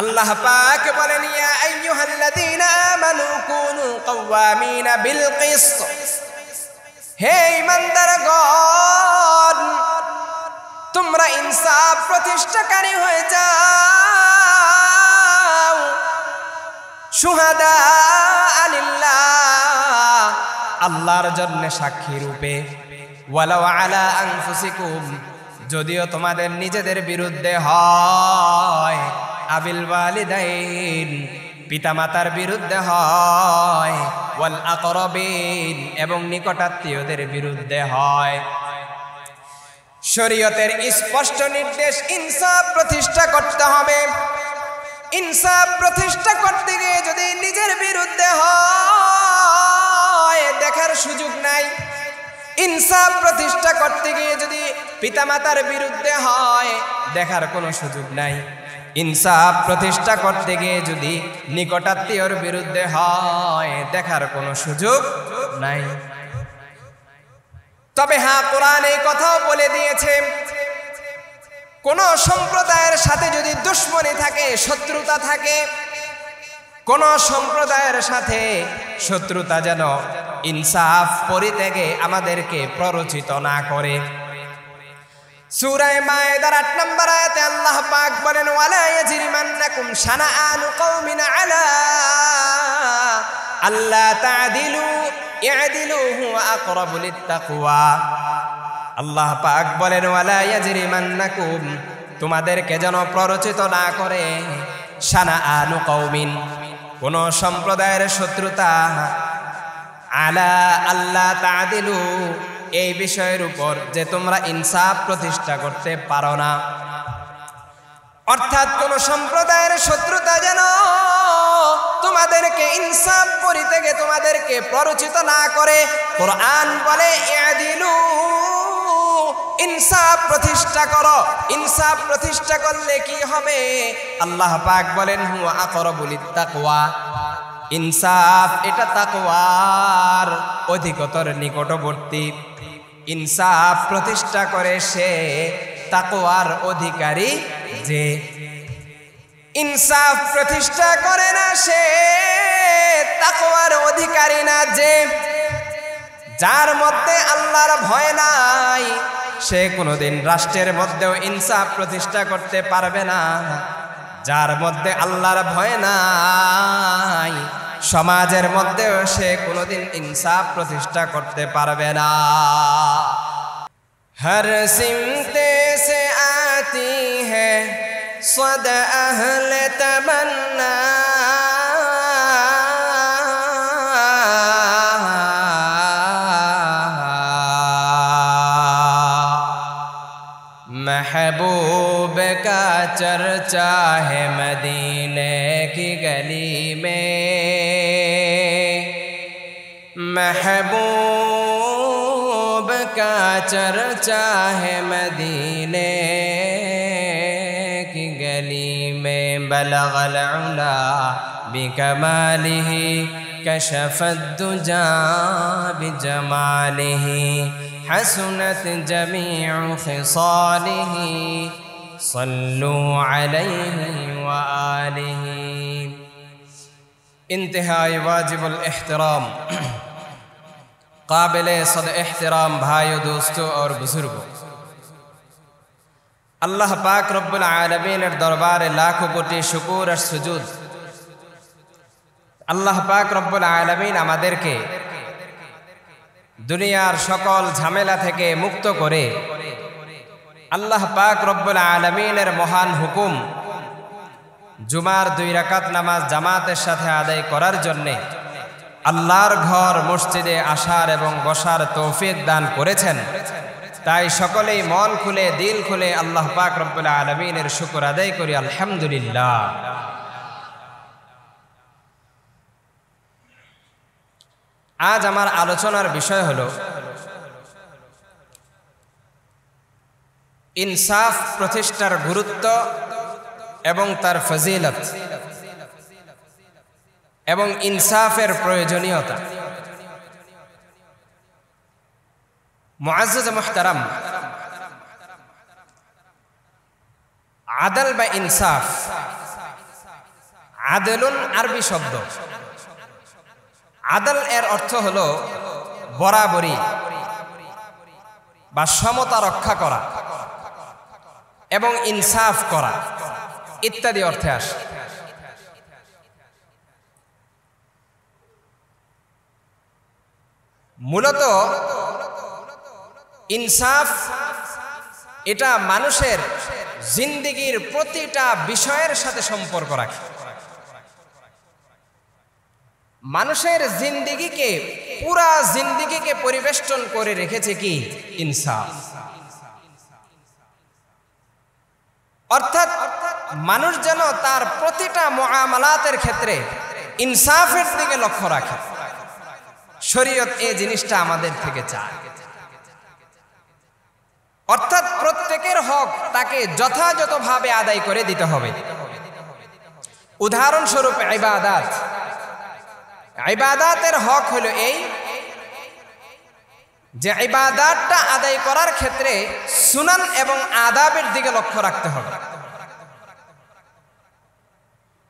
আল্লাহ পাক বলেন, ইয়া আইয়ুহাল্লাযীনা আমানু কুনু কাওয়ামিনা বিল কিসত, হে ঈমানদারগণ, তোমরা ইনসাফ প্রতিষ্ঠাকারী হয়ে যাও। শুহাদা লিল্লাহ, আল্লাহর জন্য সাক্ষী রূপে। ওয়ালাউ আলা আনফুসিকুম, যদিও তোমাদের নিজেদের বিরুদ্ধে হয়। আবিল ওয়ালিদাইন, পিতামাতার বিরুদ্ধে হয়। ওয়াল আকরাবিন, এবং নিকটাত্মীয়দের বিরুদ্ধে হয়। শরীয়তের স্পষ্ট নির্দেশ, ইনসাফ প্রতিষ্ঠা করতে হবে। ইনসাফ প্রতিষ্ঠা করতে গিয়ে যদি নিজের বিরুদ্ধে হয়, দেখার সুযোগ নাই। ইনসাফ প্রতিষ্ঠা করতে গিয়ে যদি পিতামাতার বিরুদ্ধে হয়, দেখার কোনো সুযোগ নাই। ইনসাফ প্রতিষ্ঠা করতে গিয়ে যদি নিকটাত্মীয়র বিরুদ্ধে হয়, দেখার কোনো সুযোগ নাই। তবে হ্যাঁ, কোরআন এই কথাও বলে দিয়েছে, কোন সম্প্রদায়ের সাথে যদি দুশমনী থাকে, শত্রুতা থাকে, কোন সম্প্রদায়ের সাথে শত্রুতা যেন ইনসাফ পরিত্যাগে আমাদেরকে প্ররোচিত না করে। সূরা মায়েদার ৮ নম্বর আয়াতে আল্লাহ পাক বলেন, ওয়ালা ইয়াজরিমান্নাকুম শানাআনু কওমিন আলা আল্লা তা'দিলু ই'দিলু হুয়া আকরাবু লিত্তাকওয়া। আল্লাহ পাক বলেন, ওয়ালা ইয়াজরিমান্নাকুম, তোমাদেরকে যেন প্ররোচিত না করে, শানাআনু কওমিন, কোন সম্প্রদায়ের শত্রুতা, আলা আল্লা তা'দিলু, এই বিষয়ের উপর যে তোমরা ইনসাফ প্রতিষ্ঠা করতে পারো না। অর্থাৎ কোন সম্প্রদায়ের শত্রুতা যেন তোমাদেরকে ইনসাফ পরিত্যাগে তোমাদেরকে প্ররোচিত না করে। কোরআন বলে, ই'দিলু, ইনসাফ প্রতিষ্ঠা করো। ইনসাফ প্রতিষ্ঠা করলে কি হবে? আল্লাহ পাক বলেন, হুয়া আকরাবু লিত্তাকওয়া, ইনসাফ এটা তাকওয়ার অধিকতর নিকটবর্তী। ইনসাফ প্রতিষ্ঠা করে সে তাকওয়ার অধিকারী। যে ইনসাফ প্রতিষ্ঠা করে না, সে তাকওয়ার অধিকারী না। যে যার মধ্যে আল্লাহর ভয় নাই, সে কোনোদিন রাষ্ট্রের মধ্যেও ইনসাফ প্রতিষ্ঠা করতে পারবে না। যার মধ্যে আল্লাহর ভয় নাই, সমাজের মধ্যেও সে কোনোদিন ইনসাফ প্রতিষ্ঠা করতে পারবে না। হর সিমতে সে আতি হ্যায় সদা আহলে তমন্না, महबूब का चर्चा है मदीने की गली में, महबूब का चर्चा है मदीने की गली में। बलगल उला बिकमालिही कशफद्दुजा बिजमालिही, हसनत जमीउ खिसालिही, सल्लू अलैहि व आलिही। इंतहाई वाजिबुल एहतराम, काबिले सद एहतराम भाइयों, दोस्तों और बुजुर्गों, अल्लाह पाक रब्बुल आलमीনের দরবারে লাখো কোটি শুকর আর সুজুদ। আল্লাহ পাক রব্বুল আলামিন আমাদেরকে দুনিয়ার সকল ঝামেলা থেকে মুক্ত করে আল্লাহ পাক রব্বুল আলামিনের মহান হুকুম জুমার 2 রাকাত নামাজ জামাতের সাথে আদায় করার জন্য আল্লাহর ঘর মসজিদে আসার এবং বসার তৌফিক দান করেছেন। তাই সকলেই মন খুলে দিল খুলে আল্লাহ পাক রব্বুল আলামিনের শুকর আদায় করি, আলহামদুলিল্লাহ। আজ আমার আলোচনার বিষয় হলো ইনসাফ প্রতিষ্ঠার গুরুত্ব এবং তার ফজিলত এবং ইনসাফের প্রয়োজনীয়তা। মুআজ্জাজ মুহতারাম, আদল বা ইনসাফ আদলুন আরবি শব্দ। আদল এর অর্থ হলো বরাবরি বা সমতা রক্ষা করা এবং ইনসাফ করা ইত্যাদি অর্থে আসে। মূলত ইনসাফ এটা মানুষের জিন্দেগির প্রতিটা বিষয়ের সাথে সম্পর্ক রাখে। মানুষের জিন্দেগিকে পুরা জিন্দেগিকে পরিবেষ্টন করে রেখেছে কি? ইনসাফ। অর্থাৎ মানুষ যেন তার প্রতিটা মুআমালাতের ক্ষেত্রে ইনসাফের দিকে লক্ষ্য রাখে। শরীয়ত এই জিনিসটা আমাদের থেকে চায়। অর্থাৎ প্রত্যেকের হক তাকে যথাযথভাবে আদায় করে দিতে হবে। উদাহরণস্বরূপ ইবাদত, ইবাদতের হক হলো এই যে ইবাদতটা আদায় করার ক্ষেত্রে সুনান এবং আদাবের দিকে লক্ষ্য রাখতে হবে।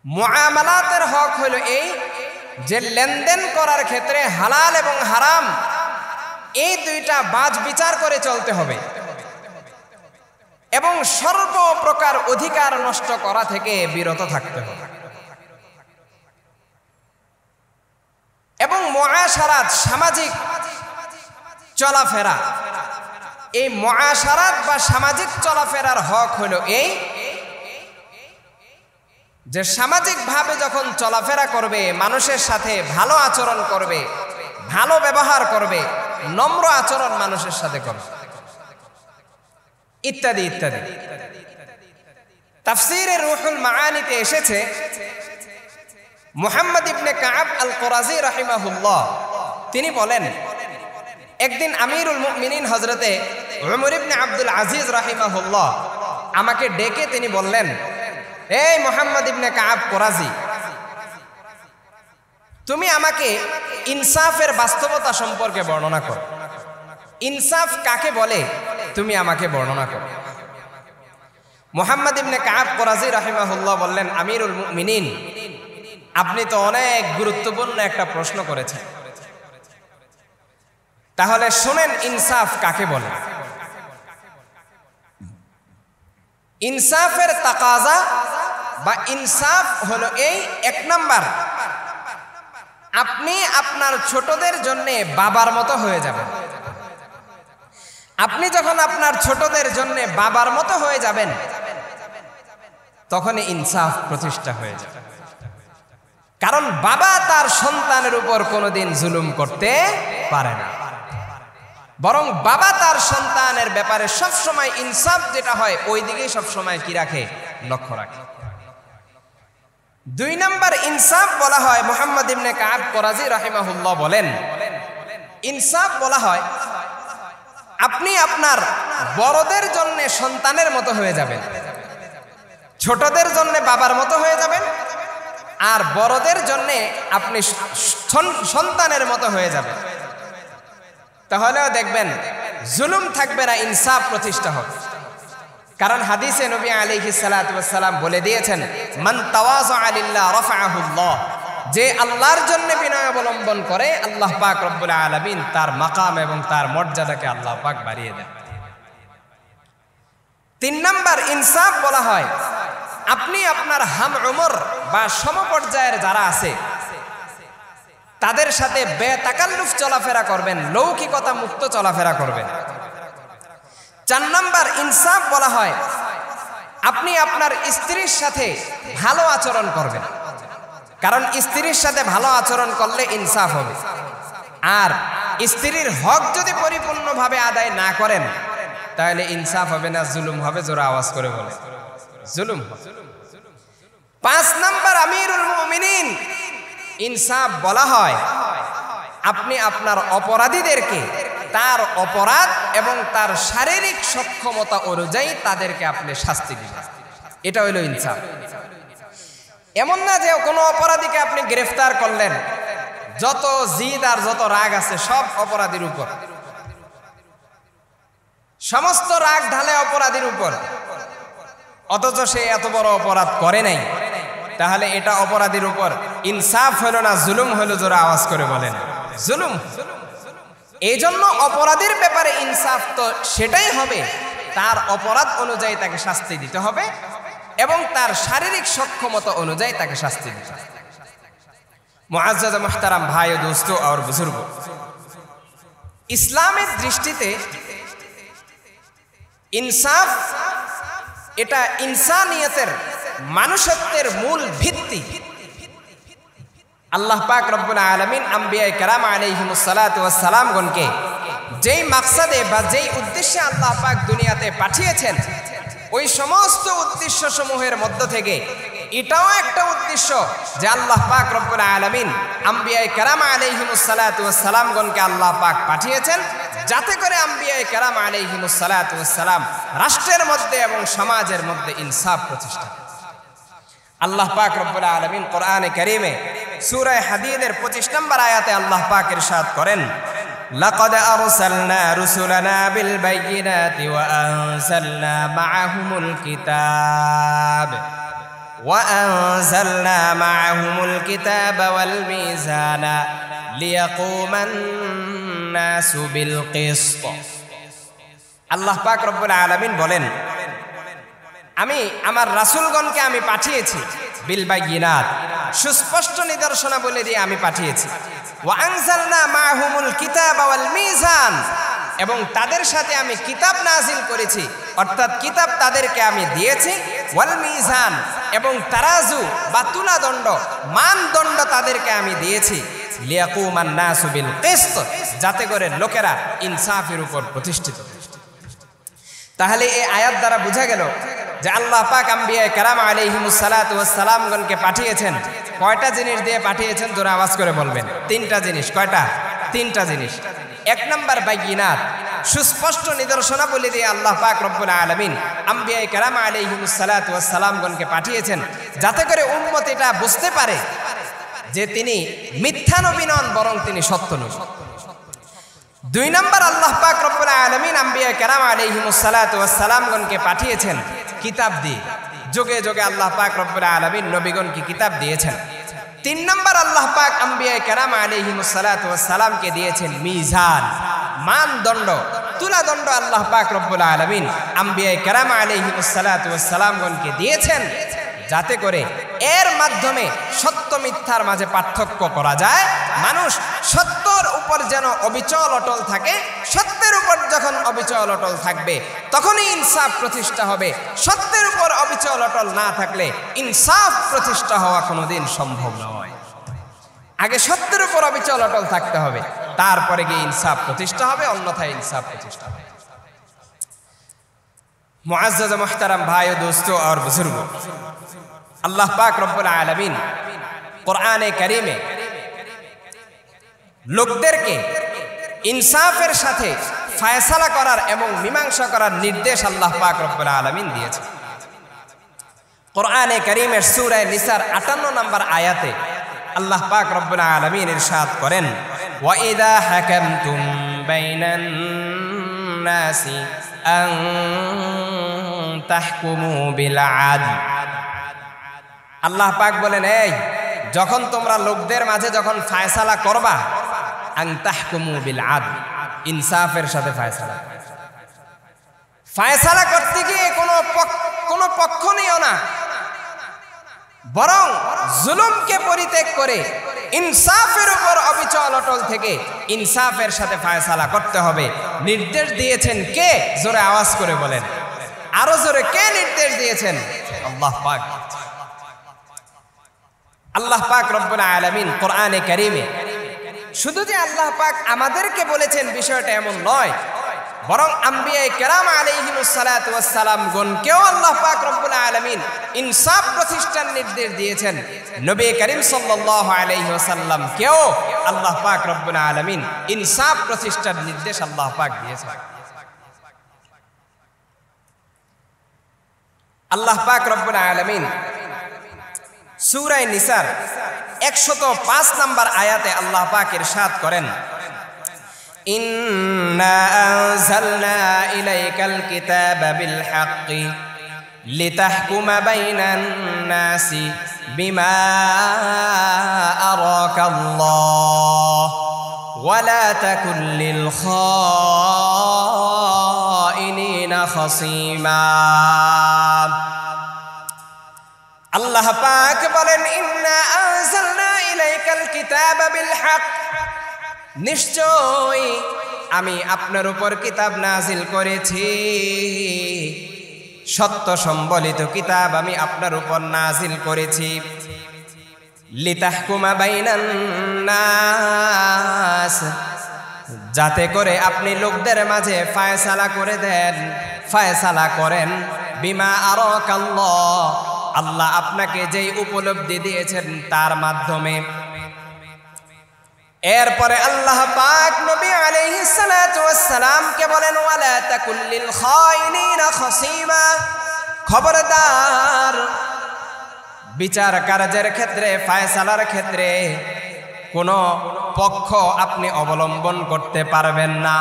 মুআমালাতের হক হলো এই যে লেনদেন করার ক্ষেত্রে হালাল এবং হারাম এই দুইটা বাজ বিচার করে চলতে হবে এবং সর্বপ্রকার অধিকার নষ্ট করা থেকে বিরত থাকতে হবে। এবং মুআশারাত, সামাজিক চলাফেরা, এই মুআশারাত বা সামাজিক চলাফেরার হক হলো এই যে সামাজিকভাবে যখন চলাফেরা করবে, মানুষের সাথে ভালো আচরণ করবে, ভালো ব্যবহার করবে, নম্র আচরণ মানুষের সাথে করবে ইত্যাদি ইত্যাদি। তাফসীরে রুহুল মাআনিতে এসেছে মুহাম্মদ ইবনে কাব আল কুরাজি রাহিমাহুল্লাহ তিনি বলেন, একদিন আমিরুল মুমিনিন হযরতে উমর ইবনে আব্দুল আজিজ রাহিমাহুল্লাহ আমাকে ডেকে তিনি বললেন, এই মুহাম্মদ ইবনে কাব কুরাজি, তুমি আমাকে ইনসাফের বাস্তবতা সম্পর্কে বর্ণনা করো। ইনসাফ কাকে বলে তুমি আমাকে বর্ণনা করো। মুহাম্মদ ইবনে কাব কুরাজি রাহিমাহুল্লাহ বললেন, আমিরুল মুমিনিন, আপনি তো অনেক গুরুত্বপূর্ণ একটা প্রশ্ন করেছেন, তাহলে শুনেন ইনসাফ কাকে বলে। ইনসাফের তাকাজা বা ইনসাফ হলো এই, এক নাম্বার, আপনি আপনার ছোটদের জন্য বাবার মতো হয়ে যাবেন। আপনি যখন আপনার ছোটদের জন্য বাবার মতো হয়ে যাবেন তখন ইনসাফ প্রতিষ্ঠা হয়ে যাবে। কারণ বাবা তার সন্তানের উপর কোনোদিন জুলুম করতে পারে না, বরং বাবা তার সন্তানের ব্যাপারে সবসময় ইনসাফ যেটা হয় ওই দিকেই সবসময় কি রাখে? লক্ষ্য রাখে। দুই নাম্বার ইনসাফ বলা হয়, মুহাম্মদ ইবনে কাব কুরাজি রাহিমাহুল্লাহ বলেন, ইনসাফ বলা হয় আপনি আপনার বড়দের জন্য সন্তানের মতো হয়ে যাবেন, ছোটদের জন্য বাবার মতো হয়ে যাবেন, আর বড়দের জন্য আপনি সন্তানের মতো হয়ে যাবেন। তাহলেও দেখবেন জুলুম থাকবে না, ইনসাফ প্রতিষ্ঠা হবে। কারণ হাদিসে নবী আলাইহিস সালাতু ওয়াস সালাম বলে দিয়েছেন, মান তাওয়াযা লিল্লাহ রাফাআহুল্লাহ, যে আল্লাহর জন্য বিনয় অবলম্বন করে আল্লাহ পাক রব্বুল আলামিন তার মাকাম এবং তার মর্যাদাকে আল্লাহ পাক বাড়িয়ে দেন। তিন নাম্বার ইনসাফ বলা হয় আপনি আপনার হাম উমর বা সমপর্যায়ের যারা আছে তাদের সাথে বেতাকাল্লুফ চলাফেরা করবেন, লৌকিকতা মুক্ত চলাফেরা করবেন। চার নাম্বার ইনসাফ বলা হয় আপনি আপনার স্ত্রীর সাথে ভালো আচরণ করবেন, কারণ স্ত্রীর সাথে ভালো আচরণ করলে ইনসাফ হবে। আর স্ত্রীর হক যদি পরিপূর্ণভাবে আদায় না করেন তাহলে ইনসাফ হবে না, জুলুম হবে। জোরে আওয়াজ করে বলে জুলুম হবে। পাঁচ নাম্বার আমিরুল মুমিনিন ইনসাফ বলা হয় আপনি আপনার অপরাধীদেরকে তার অপরাধ এবং তার শারীরিক সক্ষমতা অনুযায়ী তাদেরকে আপনি শাস্তি দিবেন, এটা হইল ইনসাফ। এমন না যে কোনো অপরাধীকে আপনি গ্রেফতার করলেন, যত জিদ আর যত রাগ আছে সব অপরাধীর উপর, সমস্ত রাগ ঢালে অপরাধীর উপর, অথচ সে এত বড় অপরাধ করে নাই, তাহলে এটা অপরাধীর উপর ইনসাফ হলো না জুলুম হলো? জোরে আওয়াজ করে বলেন। জুলুম। এই জন্য অপরাধীর ব্যাপারে ইনসাফ তো সেটাই হবে, তার অপরাধ অনুযায়ী তাকে শাস্তি দিতে হবে এবং তার শারীরিক সক্ষমতা অনুযায়ী তাকে শাস্তি দিতে হবে। মুআজ্জাজ মুহতারাম ভাই ও দোস্ত আর বুজুর্গ, ইসলামের দৃষ্টিতে ইনসাফ এটা ইনসানিয়তের, মানুষত্বের মূল ভিত্তি। আল্লাহ পাক রব্বুল আলামিন আম্বিয়ায়ে কেরাম আলাইহিমুস সালাতু ওয়াস সালামগণকে যেই মাকসাদে বা যেই উদ্দেশ্যে আল্লাহ পাক দুনিয়াতে পাঠিয়েছেন, ওই সমস্ত উদ্দেশ্য সমূহের মধ্য থেকে এটাও একটা উদ্দেশ্য যে আল্লাহ পাক রব্বুল আলামিন আম্বিয়ায়ে কেরাম আলাইহিমুস সালাতু ওয়াস সালামগণকে আল্লাহ পাক পাঠিয়েছেন যাতে করে আম্বিয়ায়ে কেরাম আলাইহিমুস সালাতু ওয়াস সালাম রাষ্ট্রের মধ্যে এবং সমাজের মধ্যে ইনসাফ প্রতিষ্ঠা। আল্লাহ পাক রব্বুল আলামিন কোরআনে কারীমে সূরা হাদীদের 25 নম্বর আয়াতে আল্লাহ পাক ইরশাদ করেন, লাকাদ আরসালনা রুসুলানা বিল বাইয়িনাতি ওয়া আনজালনা মাআহুমুল কিতাব ওয়াল মিজানা লিয়াকুমান নাসু বিল কিসত। আল্লাহ পাক রব্বুল আলামিন বলেন, আমি আমার রাসূলগণকে আমি পাঠিয়েছি বিল বাইয়িনাত, সুস্পষ্ট নিদর্শনাবলী দিয়ে আমি পাঠিয়েছি। ওয়া আনজালনা মাআহুমুল কিতাবা ওয়াল মিজান, এবং তাদের সাথে আমি কিতাব নাজিল করেছি, অর্থাৎ কিতাব তাদেরকে আমি দিয়েছি। ওয়াল মিজান, এবং তারাজু বা তুলাদণ্ড, মানদণ্ড তাদেরকে আমি দিয়েছি। লিয়াকুমান নাসু বিল কিসত, যাতে করে লোকেরা ইনসাফের উপর প্রতিষ্ঠিত। তাহলে এই আয়াত দ্বারা বোঝা গেল যে আল্লাহ পাক আম্বিয়ায়ে কেরাম আলাইহিমুস সালাতু ওয়াস সালামগণকে পাঠিয়েছেন। কয়টা জিনিস দিয়ে পাঠিয়েছেন? জোরে আওয়াজ করে বলবেন। 3টা জিনিস। কয়টা? 3টা জিনিস। 1 নম্বর বাইয়িনাত, সুস্পষ্ট নিদর্শনাবলী দিয়ে আল্লাহ পাক রব্বুল আলামিন আম্বিয়ায়ে কেরাম আলাইহিমুস সালাতু ওয়াস সালামগণকে পাঠিয়েছেন যাতে করে উম্মত এটা বুঝতে পারে যে তিনি মিথ্যা নবী নন, বরং তিনি সত্য নবী। 2 নম্বর, আল্লাহ পাক রব্বুল আলামিন আম্বিয়ায়ে কেরাম আলাইহিমুস সালাতু ওয়াস সালামগণকে পাঠিয়েছেন কিতাব দিয়ে। যুগে যুগে আল্লাহ পাক রব্বুল আলামিন নবীগণকে কিতাব দিয়েছেন। 3 নম্বর, আল্লাহ পাক আম্বিয়ায়ে কেরাম আলাইহিমুস সালাতু ওয়াস সালামকে দিয়েছেন মিজান, মানদণ্ড, তুলাদণ্ড। আল্লাহ পাক রব্বুল আলামিন আম্বিয়ায়ে কেরাম আলাইহিমুস সালাতু ওয়াস সালামগণকে দিয়েছেন যাতে করে এর মাধ্যমে সত্য মিথ্যার মাঝে পার্থক্য করা যায়, মানুষ সত্যের উপর যেন অবিচল অটল থাকে। সত্যের উপর যখন অবিচল অটল থাকবে তখনই ইনসাফ প্রতিষ্ঠা হবে। সত্যের উপর অবিচল অটল না থাকলে ইনসাফ প্রতিষ্ঠা হওয়া কোনোদিন সম্ভব নয়। আগে সত্যের উপর অবিচল অটল থাকতে হবে, তারপরে গিয়ে ইনসাফ প্রতিষ্ঠা হবে, অন্যথায় ইনসাফ প্রতিষ্ঠা হবে। মুআজ্জাজ মুহতারাম ভাই ও দোস্ত আর বুজুর্গ, আল্লাহ পাক রব্বুল আলামিন কোরআনে কারীমে লোকদেরকে ইনসাফের সাথে ফায়সালা করার এবং মীমাংসা করার নির্দেশ আল্লাহ পাক রব্বুল আলামিন দিয়েছেন। কোরআনে কারীমের সূরা নিসার 58 নম্বর আয়াতে আল্লাহ পাক রব্বুল আলামিন ইরশাদ করেন, ওয়া ইযা হাকামতুম বাইনান নাসি আন তাহকুমু বিল আদল। আল্লাহ পাক বলেন, এই যখন তোমরা লোকদের মাঝে যখন ফায়সালা করবা, আন তাহকুমু বিল আদল, ইনসাফের সাথে ফায়সালা। ফায়সালা করতে গিয়ে কোনো পক্ষ নিও না, বরং জুলুমকে পরিত্যাগ করে ইনসাফের উপর অবিচল অটল থেকে ইনসাফের সাথে ফায়সালা করতে হবে। নির্দেশ দিয়েছেন কে? জোরে আওয়াজ করে বলেন, আরো জোরে, কে নির্দেশ দিয়েছেন? আল্লাহ পাক। আল্লাহ পাক রব্বুল আলামিন কোরআনে কারীমে শুধু যে আল্লাহ পাক আমাদেরকে বলেছেন বিষয়টা এমন নয়, বরং আম্বিয়ায়ে কেরাম আলাইহিমুস সালাতু ওয়াস সালাম গণকেও আল্লাহ পাক রব্বুল আলামিন ইনসাফ প্রতিষ্ঠার নির্দেশ দিয়েছেন। নবী করিম সাল্লাল্লাহু আলাইহি ওয়াসাল্লাম কেও আল্লাহ পাক রব্বুল আলামিন ইনসাফ প্রতিষ্ঠার নির্দেশ আল্লাহ পাক দিয়েছেন। আল্লাহ পাক রব্বুল আলামিন সূরা নিসার 105 নম্বর আয়াতে আল্লাহ পাক ইরশাদ করেন, ইন্না আনজালনা ইলাইকাল কিতাবা বিল হাক্কি লিতাহকুমা বাইনান নাসি বিমা আরাকাল্লাহ ওয়ালা তাকুন লিল খাইনিনা খাসীমা। আল্লাহ পাক বলেন, ইন্না আনজালনা ইলাইকাল কিতাবা বিল হক, নিশ্চয় আমি আপনার উপর কিতাব নাজিল করেছি, সত্য সম্বলিত কিতাব আমি আপনার উপর নাজিল করেছি। লিতাহকুমা বাইনান নাস, যাতে করে আপনি লোকদের মাঝে ফায়সালা করে দেন, ফায়সালা করেন। বিমা আরাকাল্লাহ, আল্লাহ আপনাকে যেই উপলব্ধি দিয়েছেন তার মাধ্যমে। এরপরে আল্লাহ পাক নবী আলাইহিস সালাতু ওয়াস সালাম কে বলেন, ওয়ালা তাকুল লিল খাইনিনা খাসীমা, খবরদার বিচার কার্যের ক্ষেত্রে, ফায়সালার ক্ষেত্রে কোনো পক্ষ আপনি অবলম্বন করতে পারবেন না।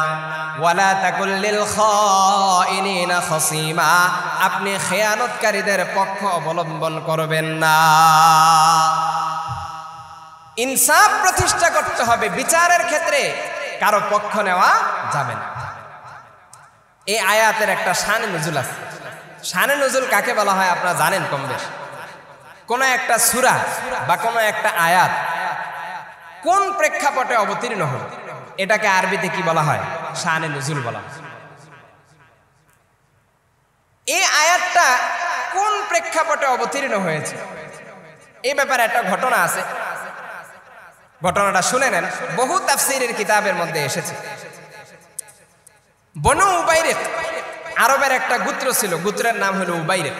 ওয়ালা তাকুল লিল খাইনিনা খাসীমা, আপনি খেয়ানতকারীদের পক্ষ অবলম্বন করবেন না। ইনসাফ প্রতিষ্ঠা করতে হবে বিচারের ক্ষেত্রে, কারো পক্ষ নেওয়া যাবে না। এই আয়াতের একটা শানে নুজুল আছে। শানে নুজুল কাকে বলা হয় আপনারা জানেন কম বেশ। কোন একটা সূরা বা কোন একটা আয়াত কোন প্রেক্ষাপটে অবতীর্ণ হল, এটাকে আরবিতে কি বলা হয়? শানে নুজুল বলা হয়। এই আয়াতটা কোন প্রেক্ষাপটে অবতীর্ণ হয়েছে এই ব্যাপারে একটা ঘটনা আছে। ঘটনাটা শুনে নেন, বহু তাফসীরের কিতাবের মধ্যে এসেছে। বনু উবাইরিক আরবের একটা গোত্র ছিল, গোত্রের নাম হলো উবাইরিক।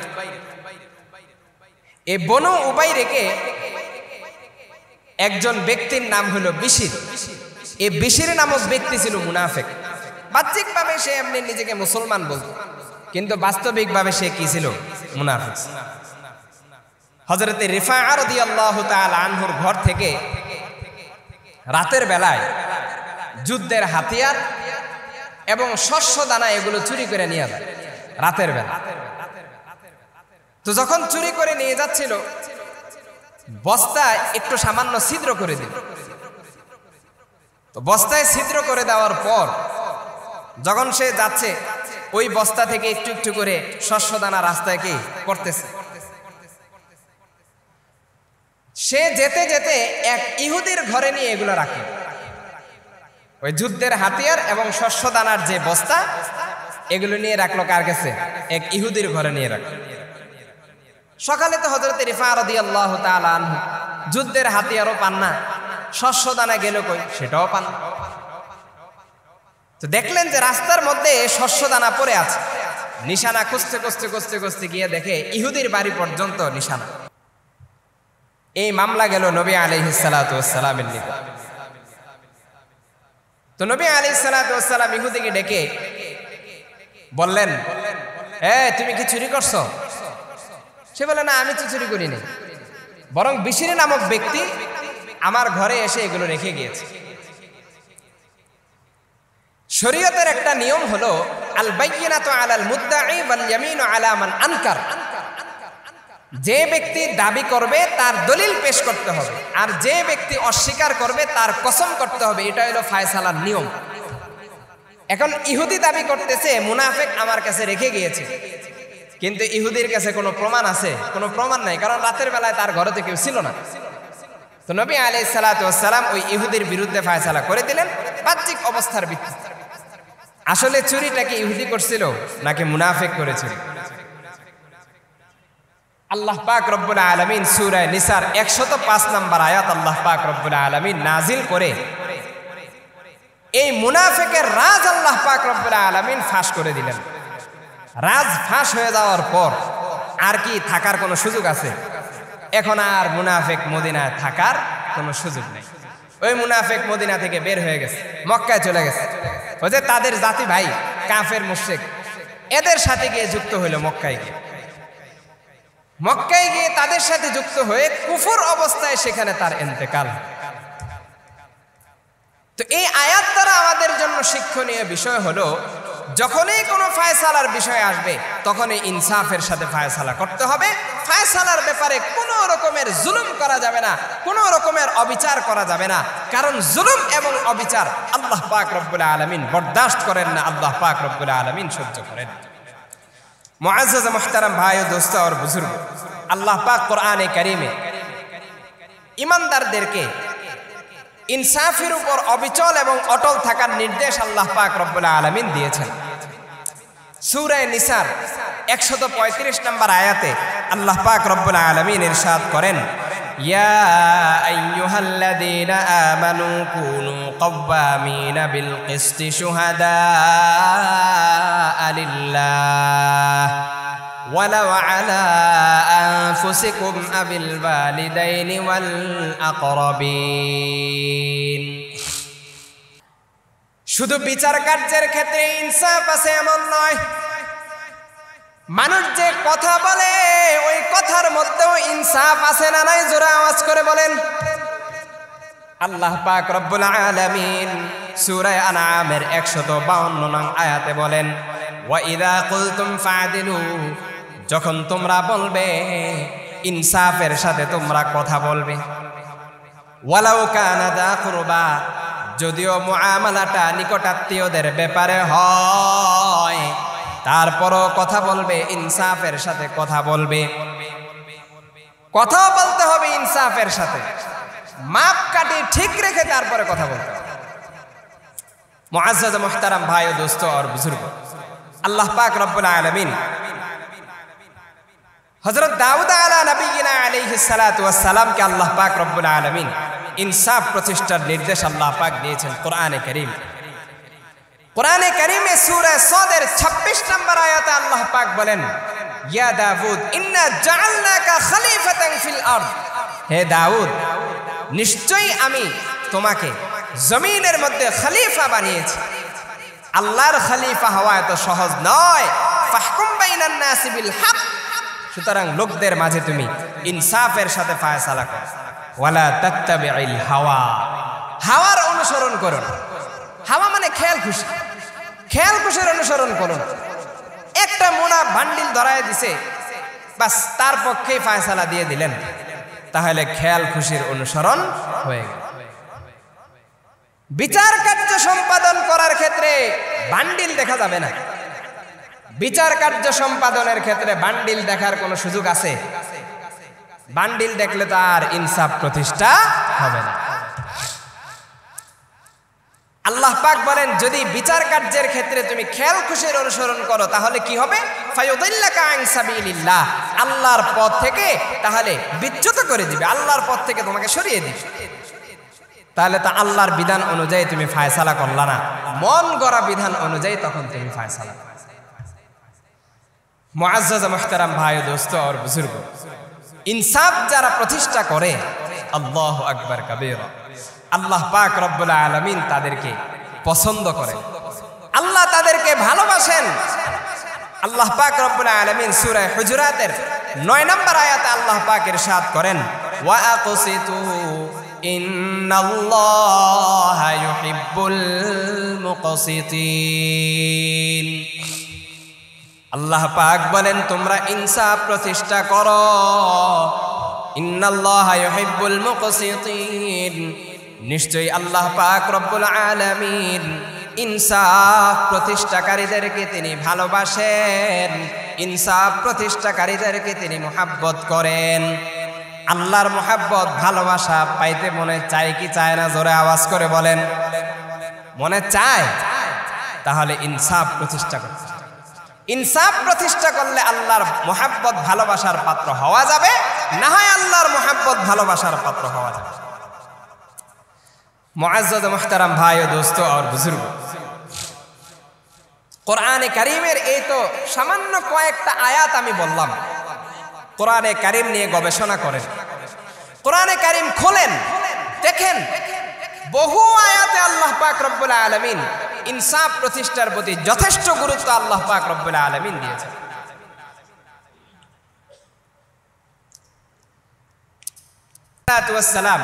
এই বনু উবাইরিকে একজন ব্যক্তির নাম হলো বিশির। এই বিশির নামক ব্যক্তি ছিল মুনাফিক। বাহ্যিকভাবে সে এমনি নিজেকে মুসলমান বলতো, কিন্তু বাস্তবিকভাবে সে কি ছিল? মুনাফিক। হযরত রিফাআ রাদিয়াল্লাহু তাআলা আনহুর ঘর থেকে রাতের বেলায় যুদ্ধের হাতিয়ার এবং শস্য দানা এগুলো চুরি করে নিয়ে যায় রাতের বেলা। তো যখন চুরি করে নিয়ে যাচ্ছিল, বস্তায় একটু সামান্য ছিদ্র করে দিল। তো বস্তায় ছিদ্র করে দেওয়ার পর যখন সে যাচ্ছে, ওই বস্তা থেকে একটু একটু করে শস্য দানা রাস্তায় কি করতেছে। সে যেতে যেতে এক ইহুদির ঘরে নিয়ে এগুলো রাখে। ওই যুদ্ধের হাতিয়ার এবং শস্য দানার যে বস্তা, এগুলো নিয়ে রাখলো কার কাছে? এক ইহুদির ঘরে নিয়ে রাখলো। সকালে তো হযরত রিফাআ রাদিয়াল্লাহু তাআলা আনহু যুদ্ধের হাতিয়ারও পান না, শস্য দানা গেল কই সেটাও পান না। তো দেখলেন যে রাস্তার মধ্যে শস্য দানা পড়ে আছে। নিশানা খুঁজতে খুঁজতে খুঁজতে খুঁজতে গিয়ে দেখে ইহুদির বাড়ি পর্যন্ত নিশানা। এই মামলা গেল নবী আলাইহিস সালাতু ওয়াস সালামের নিকট। তো নবী আলাইহিস সালাতু ওয়াস সালাম ইহুদিকে ডেকে বললেন, তুমি কি চুরি করছো? সে বলে, না, আমি তো চুরি করিনি, বরং বিশির নামক ব্যক্তি আমার ঘরে এসে এগুলো রেখে গিয়েছে। শরীয়তের একটা নিয়ম হলো আল বাইয়িনাতু আলাল মুদ্দাঈ ওয়াল ইয়ামিনু আলা মান আনকার। যে ব্যক্তি দাবি করবে তার দলিল পেশ করতে হবে, আর যে ব্যক্তি অস্বীকার করবে তার কসম করতে হবে। এটা হলো ফায়সালার নিয়ম। এখন ইহুদি দাবি করতেছে মুনাফিক আমার কাছে রেখে গিয়েছে, কিন্তু ইহুদির কাছে কোনো প্রমাণ আছে? কোনো প্রমাণ নাই, কারণ রাতের বেলায় তার ঘরে তো কেউ ছিল না। তো নবী আলাইহিস সালাতু ওয়াস সালাম ওই ইহুদির বিরুদ্ধে ফায়সালা করে দিলেন বাহ্যিক অবস্থার ভিত্তিতে। আসলে চুরিটা কি ইহুদি করছিল নাকি মুনাফিক করেছিল? আল্লাহ পাক রব্বুল আলামিন সূরা নিসার 105 নম্বর আয়াত আল্লাহ পাক রব্বুল আলামিন নাজিল করে এই মুনাফিকের রাজ আল্লাহ পাক রব্বুল আলামিন ফাঁস করে দিলেন। রাজ ফাঁস হয়ে যাওয়ার পর আর কি থাকার কোনো সুযোগ আছে? এখন আর মুনাফিক মদিনায় থাকার কোনো সুযোগ নেই। ওই মুনাফিক মদিনা থেকে বের হয়ে গেছে, মক্কায় চলে গেছে। ওই যে তাদের জাতি ভাই কাফের মুশরিক, এদের সাথে গিয়ে যুক্ত হইল। মক্কায় গিয়ে তাদের সাথে যুক্ত হয়ে কুফর অবস্থায় সেখানে তার ইন্তেকাল। তো এই আয়াত দ্বারা আমাদের জন্য শিক্ষণীয় বিষয় হলো, যখনই কোনো ফায়সালার বিষয় আসবে তখনই ইনসাফের সাথে ফায়সালা করতে হবে। ফায়সালার ব্যাপারে কোনো রকমের জুলুম করা যাবে না, কোনো রকমের অবিচার করা যাবে না, কারণ জুলুম এবং অবিচার আল্লাহ পাক রব্বুল আলামিন বরদাস্ত করেন না, আল্লাহ পাক রব্বুল আলামিন সহ্য করেন। মুআজ্জাজ মুহতারাম ভাই ও দোস্ত আর বুজুর্গ, আল্লাহ পাক কোরআনে কারীমে ঈমানদারদেরকে ইনসাফের উপর অবিচল এবং অটল থাকার নির্দেশ আল্লাহ পাক রব্বুল আলামিন দিয়েছেন। সূরা নিসার 135 নম্বর আয়াতে আল্লাহ পাক রব্বুল আলামিন ইরশাদ করেন, ইয়া আইয়ুহাল্লাযীনা আমানু কুনু কওয়ামিনা বিল কিসতি শুহাদাআ লিল্লাহ ওয়ালাউ আলা আনফুসিকুম আবিল ওয়ালিদাইনি ওয়াল আকরাবিন। শুধু বিচার কার্যের ক্ষেত্রে ইনসাফ আছে এমন নয়, মানুষ যে কথা বলে ওই কথার মধ্যেও ইনসাফ আছে না নাই? জোরে আওয়াজ করে বলেন। আল্লাহ পাক রব্বুল আলামিন সূরা আনআমের 152 নং আয়াতে বলেন, ওয়া ইযা কুলতুম ফা'দিলু, যখন তোমরা বলবে ইনসাফের সাথে তোমরা কথা বলবে। ওয়ালাউ কানা যা কুরবা, যদিও মুআমালাটা নিকটাত্মীয়দের ব্যাপারে হয় তারপরও কথা বলবে, ইনসাফের সাথে কথা বলবে। কথা বলতে হবে ইনসাফের সাথে, মাপ কাটি ঠিক রেখে তারপরে কথা বলতে হবে। মুআজ্জাজ মুহতারাম ভাই ও দোস্ত আর বুজুর্গ, আল্লাহ পাক রব্বুল আলামিন হযরত দাউদ আলা নবিয়িনা আলাইহিস সালাতু ওয়াস সালামকে আল্লাহ পাক রব্বুল আলামিন ইনসাফ প্রতিষ্ঠার নির্দেশ আল্লাহ পাক দিয়েছেন কোরআনে কারীম। কোরআনে কারীমে সূরা সাদের 26 নম্বর আয়াতে আল্লাহ পাক বলেন, ইয়া দাউদ ইন্না জাআলনাকা খলিফাতান ফিল আরদ, হে দাউদ নিশ্চয়ই আমি তোমাকে জমিনের মধ্যে খলিফা বানিয়েছি। আল্লাহর খলিফা হওয়া এত সহজ নয়। ফাহকুম বাইনান নাসি বিল হক, সুতরাং লোকদের মাঝে তুমি ইনসাফের সাথে ফায়সালা করো। ওয়ালা তাত্তাবিউল হাওয়া, হাওয়ার অনুসরণ করো না। হাওয়া মানে খেয়াল খুশি, খেয়াল খুশির অনুসরণ করো না। একটা মোনা বান্ডিল ধরায় দিছে, বাস তার পক্ষে ফায়সালা দিয়ে দিলেন, তাহলে খেয়াল খুশির অনুসরণ হয়ে গেল। বিচার কার্য সম্পাদন করার ক্ষেত্রে বান্ডিল দেখা যাবে না। বিচার কার্য সম্পাদনের ক্ষেত্রে বান্ডিল দেখার কোনো সুযোগ আছে? বান্ডিল দেখলে তো আর ইনসাফ প্রতিষ্ঠা হবে না। আল্লাহ পাক বলেন, যদি বিচার কার্যের ক্ষেত্রে তুমি খেয়াল খুশির অনুসরণ করো তাহলে কি হবে? ফায়ুদিল্লাকা আন সাবিলিল্লাহ, আল্লাহর পথ থেকে তাহলে বিচ্যুত করে দিবে, আল্লাহর পথ থেকে তোমাকে সরিয়ে দিবে। তাহলে তো আল্লাহর বিধান অনুযায়ী তুমি ফায়সালা করলা না, মন গড়া বিধান অনুযায়ী তখন তুমি ফায়সালা। মুআজ্জাজ মুহতারাম ভাই ও দোস্ত আর বুজুর্গ, ইনসাফ যারা প্রতিষ্ঠা করে, আল্লাহু আকবার কাবীরা, আল্লাহ পাক রব্বুল আলামিন তাদেরকে পছন্দ করেন, আল্লাহ তাদেরকে ভালোবাসেন। আল্লাহ পাক রব্বুল আলামিন সূরা হুজুরাতের 9 নম্বর আয়াতে আল্লাহ পাক ইরশাদ করেন, ওয়া আকসিতু ইন্নাল্লাহা ইউহিব্বুল মুকসিতিন। আল্লাহ পাক বলেন, তোমরা ইনসাফ প্রতিষ্ঠা করো। ইন্নাল্লাহা ইউহিব্বুল মুকসিতিন, নিশ্চয়ই আল্লাহ পাক রব্বুল আলামিন ইনসাফ প্রতিষ্ঠাকারীদেরকে তিনি ভালোবাসেন, ইনসাফ প্রতিষ্ঠাকারীদেরকে তিনি মুহাব্বত করেন। আল্লাহর মুহাব্বত ভালোবাসা পাইতে মনে চায় কি চায় না? জোরে আওয়াজ করে বলেন। মনে চায়? তাহলে ইনসাফ প্রতিষ্ঠা করতে, ইনসাফ প্রতিষ্ঠা করলে আল্লাহর মুহাব্বত ভালোবাসার পাত্র হওয়া যাবে, না হয় আল্লাহর মুহাব্বত ভালোবাসার পাত্র হওয়া যাবে। মুআজ্জাজ মুহতারাম ভাই ও দোস্ত আর বুজুর্গ, কোরআনে কারীমের এই তো সামান্য কয়েকটা আয়াত আমি বললাম। কোরআনে কারীম নিয়ে গবেষণা করেন, কোরআনে কারীম খোলেন, দেখেন বহু আয়াতে আল্লাহ পাক রব্বুল আলামিন ইনসাফ প্রতিষ্ঠার প্রতি যথেষ্ট গুরুত্ব আল্লাহ পাক রব্বুল আলামিন দিয়েছেন। সালাতু ওয়াস সালাম,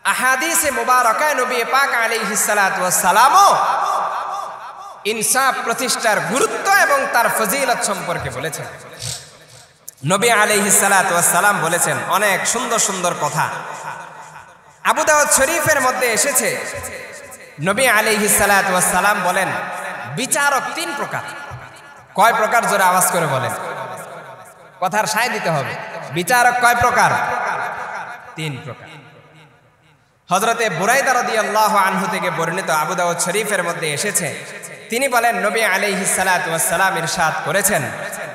আহাদিসে মুবারাকা নবী পাক আলাইহিস সালাতু ওয়াস সালামও ইনসাফ প্রতিষ্ঠার গুরুত্ব এবং তার ফজিলত সম্পর্কে বলেছেন। নবী আলাইহিস সালাতু ওয়াস সালাম বলেছেন অনেক সুন্দর সুন্দর কথা। আবু দাউদ শরীফের মধ্যে এসেছে, নবী আলাইহিস সালাতু ওয়াস সালাম বলেন বিচারক 3 প্রকার। কয় প্রকার? জোরে আওয়াজ করে বলেন, কথার সায় দিতে হবে। বিচারক কয় প্রকার? 3 প্রকার। হযরতে বুরাইদা রাদিয়াল্লাহু আনহু থেকে বর্ণিত আবু দাউদ শরীফের মধ্যে এসেছে, তিনি বলেন নবী আলাইহিস সালাতু ওয়াস সালাম ইরশাদ করেছেন,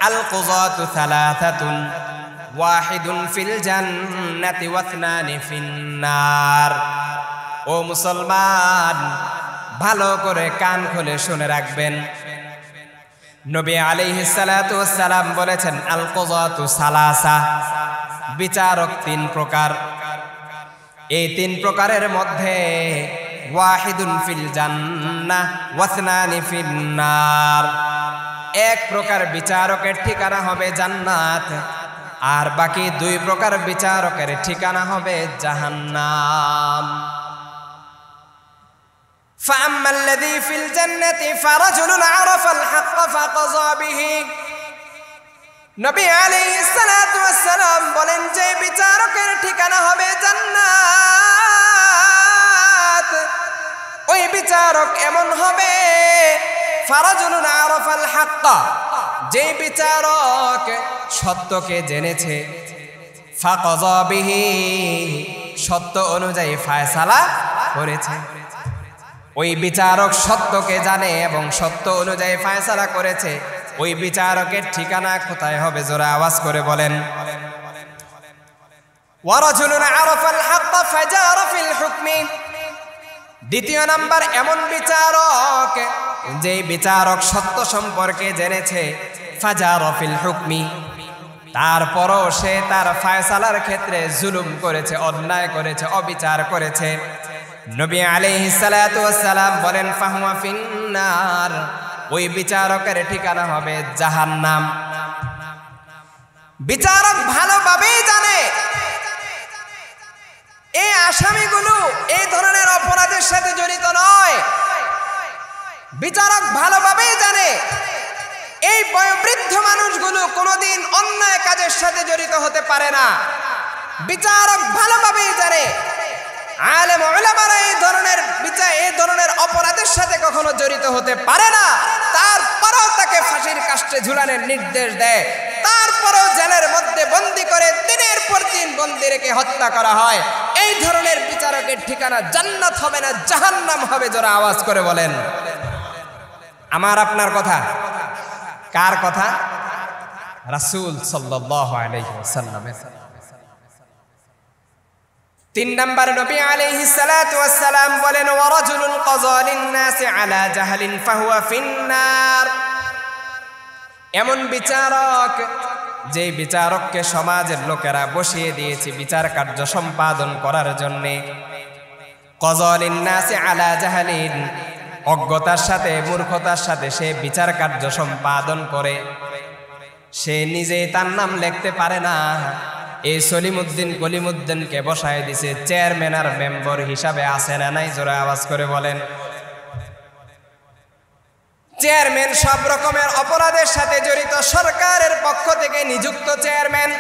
আল কুযাতু সালাসাতুন ওয়াহিদুন ফিল জান্নাতি ওয়া ইসনানি ফিন নার। ও মুসলমান, ভালো করে কান খুলে শুনে রাখবেন। নবী আলাইহিস সালাতু ওয়াস সালাম বলেছেন আল কুযাতু সালাসা, বিচারক 3 প্রকার। এই 3 প্রকারের মধ্যে ওয়াহিদুন ফিল জান্নাহ ওয়া ইসনানি ফিন নার, 1 প্রকার বিচারকের ঠিকানা হবে জান্নাত, আর বাকি 2 প্রকার বিচারকের ঠিকানা হবে জাহান্নাম। فأما الذي في الجنة فرجل عرف الحق فقضى به। নবী আলাইহিস সালাতু ওয়াস সালাম বলেন যে বিচারকের ঠিকানা হবে জান্নাত, ওই বিচারক এমন হবে ফারাজুলুন আরাফাল হক, যে বিচারক সত্যকে জেনেছে, ফাকাযা বিহি, সত্য অনুযায়ী ফয়সালা করেছে। ওই বিচারক সত্যকে জানে এবং সত্য অনুযায়ী ফয়সালা করেছে, ওই বিচারকের ঠিকানা কোথায় হবে? জোরে আওয়াজ করে বলেন। ওয়ারাজুলুন আরাফাল হক ফাজারা ফিল হুকমি। দ্বিতীয় নাম্বার এমন বিচারক, যে বিচারক সত্য সম্পর্কে জেনেছে, ফাজারা ফিল হুকমি, তারপরও সে তার ফয়সালার ক্ষেত্রে জুলুম করেছে, অন্যায় করেছে, অবিচার করেছে। নবী আলাইহিস সালাতু ওয়াস সালাম বলেন ফাহুয়া ফিন নার, ওই বিচারকের ঠিকানা হবে জাহান্নাম। বিচারক ভালোভাবেই জানে এই আসামিগুলো এই ধরনের অপরাধের সাথে জড়িত নয়। বিচারক ভালোভাবেই জানে এই বয়োবৃদ্ধ মানুষগুলো কোনোদিন অন্যায় কাজের সাথে জড়িত হতে পারে না। বিচারক ভালোভাবেই জানে আলেম উলামারা এই ধরনের অপরাধের সাথে কখনো জড়িত হতে পারে না। তারপরেও তাকে ফাঁসির কাস্টে ঝুলানোর নির্দেশ দেয়, তারপরেও জেলের মধ্যে বন্দী করে দিনের পর দিন বন্দী রেখে হত্যা করা হয়। এই ধরনের বিচারকের ঠিকানা জান্নাত হবে না, জাহান্নাম হবে। জোরে আওয়াজ করে বলেন। আমার আপনার কথা, কার কথা? রাসূল সাল্লাল্লাহু আলাইহি ওয়াসাল্লামের। 3 নাম্বার নবী আলাইহিস সালাতু ওয়াস সালাম বলেন ওয়ারাজুলুন কাযা লিন-নাসি আলা জাহলিন ফাহুয়া ফিন-নার। এমন বিচারক, যে বিচারককে সমাজের লোকেরা বসিয়ে দিয়েছে বিচার কার্য সম্পাদন করার জন্য, কাযা লিন-নাসি আলা জাহলিন, অজ্ঞতার সাথে মূর্খতার সাথে সে বিচার কার্য সম্পাদন করে, সে নিজেই তার নাম লিখতে পারে না। এই সলিমউদ্দিন কলিমউদ্দিনকে বসায় দিছে চেয়ারম্যান আর মেম্বার হিসাবে, আছে না নাই? জোরে আওয়াজ করে বলেন। চেয়ারম্যান সব রকমের অপরাধের সাথে জড়িত, সরকারের পক্ষ থেকে নিযুক্ত চেয়ারম্যান,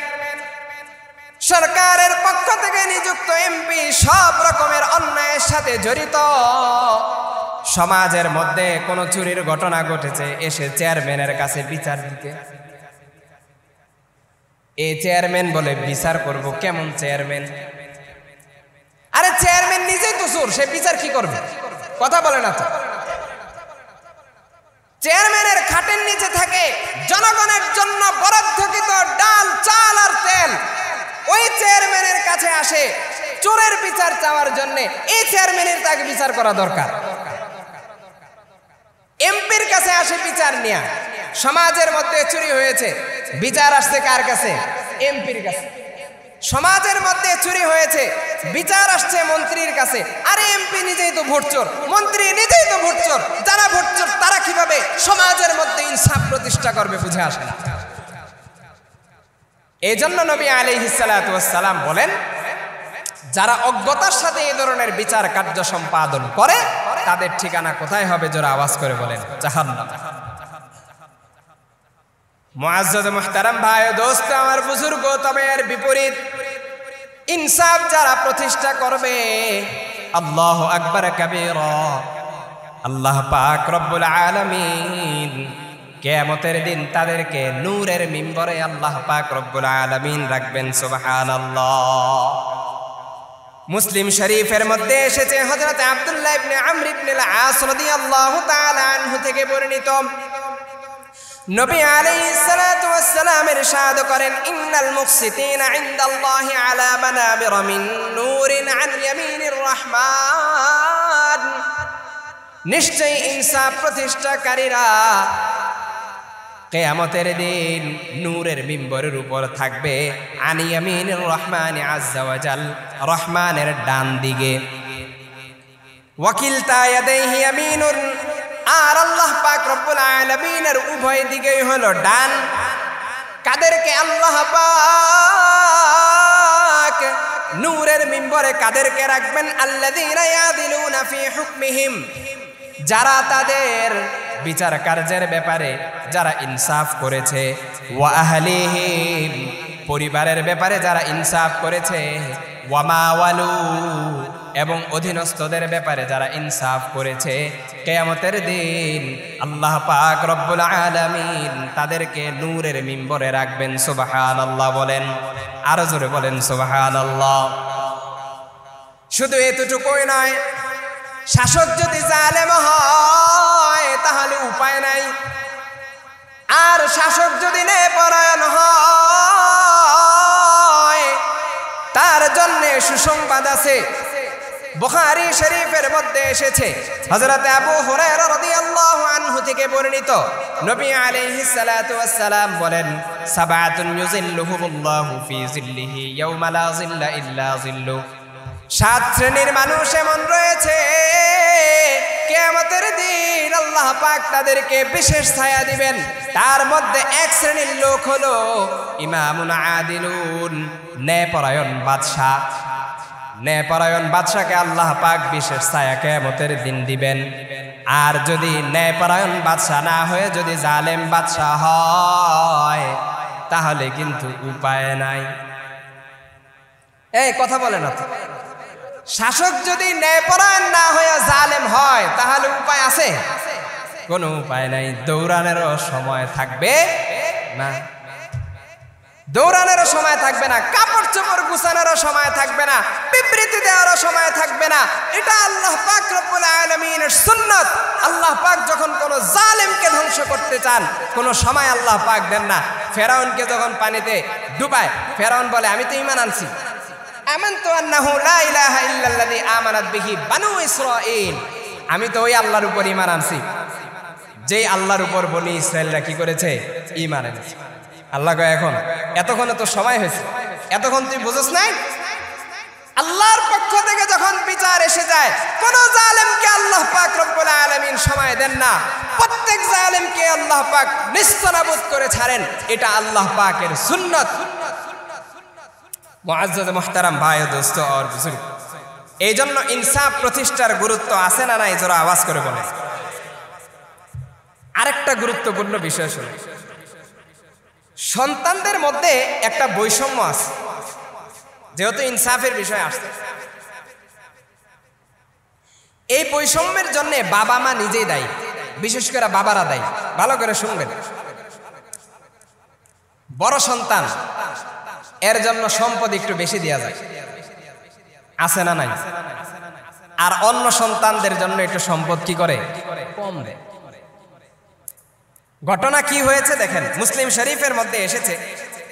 সরকারের পক্ষ থেকে নিযুক্ত এমপি সব রকমের অন্যায়ের সাথে জড়িত। সমাজের মধ্যে কোনো চুরির ঘটনা ঘটেছে, এসে চেয়ারম্যানের কাছে বিচার দিতে। এই চেয়ারম্যান বলে বিচার করব। কেমন চেয়ারম্যান? আরে চেয়ারম্যান নিজেই তো চোর, সে বিচার কি করবে? কথা বলে না তো। চেয়ারম্যানের খাটের নিচে থাকে জনগণের জন্য বরাদ্দকৃত ডাল, চাল আর তেল। ওই চেয়ারম্যানের কাছে আসে চোরের বিচার চাওয়ার জন্য, এই চেয়ারম্যানের তাকে বিচার করা দরকার। এমপির কাছে আসে বিচার নিয়ে, সমাজের মধ্যে চুরি হয়েছে, বিচার আসছে কার কাছে? এমপির কাছে। সমাজের মধ্যে চুরি হয়েছে, বিচার আসছে মন্ত্রীর কাছে। আরে এমপি নিজেই তো ভোটচোর, মন্ত্রী নিজেই তো ভোটচোর। যারা ভোটচোর তারা কিভাবে সমাজের মধ্যে ইনসাফ প্রতিষ্ঠা করবে? বুঝে আসে না। এই জন্য নবী আলাইহিস সালাতু ওয়াস সালাম বলেন, যারা অজ্ঞতার সাথে এই ধরনের বিচার কার্য সম্পাদন করে তাদের ঠিকানা কোথায় হবে? জোরে আওয়াজ করে বলেন, জাহান্নাম। মুআজ্জাজ মুহতারাম ভাই ও দোস্ত আমার বুজুর্গ, তবে এর বিপরীত ইনসাফ যারা প্রতিষ্ঠা করবে, আল্লাহু আকবার কাবীরা, আল্লাহ পাক রব্বুল আলামিন কিয়ামতের দিন তাদেরকে নূরের মিম্বরে আল্লাহ পাক রব্বুল আলামিন রাখবেন। সুবহানাল্লাহ। মুসলিম শরীফের মধ্যে এসেছে হযরত আব্দুল্লাহ ইবনে আমর ইবনে আল-আস রাদিয়াল্লাহু তাআলা আনহু থেকে বর্ণিত, নবী আলাইহিস সালাতু ওয়াস সালাম ইরশাদ করেন, ইন্নাল মুকসিতিনা ইনদাল্লাহি আলা মানাবির মিন নূরিন আন ইয়ামিনির রহমান, নিশ্চয়ই ইনসাফ প্রতিষ্ঠাকারীরা কিয়ামতের দিন নূরের মিম্বরের উপর থাকবে আন ইয়ামিনির রহমান আযজা ওয়া জাল, রহমানের ডান দিকে। ওয়াকিলতা ইয়াদাইহি ইয়ামিনুন, আর আল্লাহ পাক রব্বুল আলামিনের উভয় দিকেই হলো ডান। কাদেরকে আল্লাহ পাক নূরের মিম্বরে কাদেরকে রাখবেন? আল্লাযীনা ইয়াদিলুনা ফি হুকমিহিম, যারা তাদের বিচার কার্যের ব্যাপারে যারা ইনসাফ করেছে, ওয়া আহলিহিম, পরিবারের ব্যাপারে যারা ইনসাফ করেছে, ওয়া মা ওয়ালু, এবং অধীনস্থদের ব্যাপারে যারা ইনসাফ করেছে, কিয়ামতের দিন আল্লাহ পাক রব্বুল আলামিন তাদেরকে নূরের মিম্বরে রাখবেন। সুবহানাল্লাহ বলেন, আরো জোরে বলেন সুবহানাল্লাহ। শুধু এতটুকুই নয়, শাসক যদি জালেম হয় তাহলে উপায় নাই, আর শাসক যদি ন্যায়পরায়ণ হয় তার জন্য সুসংবাদ আছে। বুখারী শরীফের মধ্যে এসেছে, হযরত আবু হুরায়রা রাদিয়াল্লাহু আনহু থেকে বর্ণিত, নবী আলাইহিস সালাতু ওয়াস সালাম বলেন, সাবআতুন ইউযিল্লুহুমুল্লাহু ফি যিল্লিহি ইয়াওমা লা যিল্লা ইল্লা যিল্লু, 7 শ্রেণীর মানুষ এমন রয়েছে কিয়ামতের দিন আল্লাহ পাক তাদেরকে বিশেষ ছায়া দিবেন। তার মধ্যে এক শ্রেণীর লোক হলো ইমামুন আদিলুন, ন্যায়পরায়ণ বাদশা। ন্যায়পরায়ণ বাদশাকে আল্লাহ পাক বিশেষ ছায়া কিয়ামতের দিন দিবেন। আর যদি ন্যায়পরায়ণ বাদশা না হয়ে যদি জালেম বাদশা হয় তাহলে কিন্তু উপায় নাই। এই কথা বলে না তো, শাসক যদি ন্যায়পরায়ণ না হয়ে জালেম হয় তাহলে উপায় আছে? কোনো উপায় নাই। দৌড়ানোরও সময় থাকবে না, দৌড়ানোরও সময় থাকবে না, কাপড় চোপড় গুছানোরও সময় থাকবে না, বিবৃতি দেওয়ারও সময় থাকবে না। এটা আল্লাহ পাক রব্বুল আলামিনের সুন্নাত। আল্লাহ পাক যখন কোনো জালেমকে ধ্বংস করতে চান কোনো সময় আল্লাহ পাক দেন না। ফেরাউনকে যখন পানিতে ডুবায়, ফেরাউন বলে আমি তো ঈমান আনছি, আমানতু আন্নাহু লা ইলাহা ইল্লাল্লাযী আমানাত বিহি বানু ইসরাঈল, আমি তো ওই আল্লাহর উপর ঈমান আনছি যেই আল্লাহর উপর বনি ইসরায়েলরা কি করেছে? ঈমান এনেছে। আল্লাহ কয় এখন এতক্ষণে তো সময় হয়েছে, এতক্ষণ তুই বুঝছ নাই? আল্লাহর পক্ষ থেকে যখন বিচার এসে যায় কোন জালেমকে আল্লাহ পাক রব্বুল আলামিন সময় দেন না, প্রত্যেক জালেমকে আল্লাহ পাক নিস্তানাবুদ করে ছাড়েন। এটা আল্লাহ পাকের সুন্নাত। মুআজ্জাজ মুহতারাম ভাই ও দোস্ত আর বুজুর্গ, এই জন্য ইনসাফ প্রতিষ্ঠার গুরুত্ব আছে না নাই? জোরে আওয়াজ করে বলে। আরেকটা গুরুত্বপূর্ণ বিষয় শুনে, সন্তানদের মধ্যে একটা বৈষম্য আছে। যেহেতু ইনসাফের বিষয় আসছে, এই বৈষম্যের জন্য বাবা মা নিজেই দায়ী, বিশেষ করে বাবারা দায়ী। ভালো করে শুনবেন, বড় সন্তান এর জন্য সম্পদ একটু বেশি দেওয়া যায়, আছে না নাই? আর অন্য সন্তানদের জন্য একটু সম্পদ কি করে? কম দেয়। ঘটনা কি হয়েছে দেখেন, মুসলিম শরীফের মধ্যে এসেছে,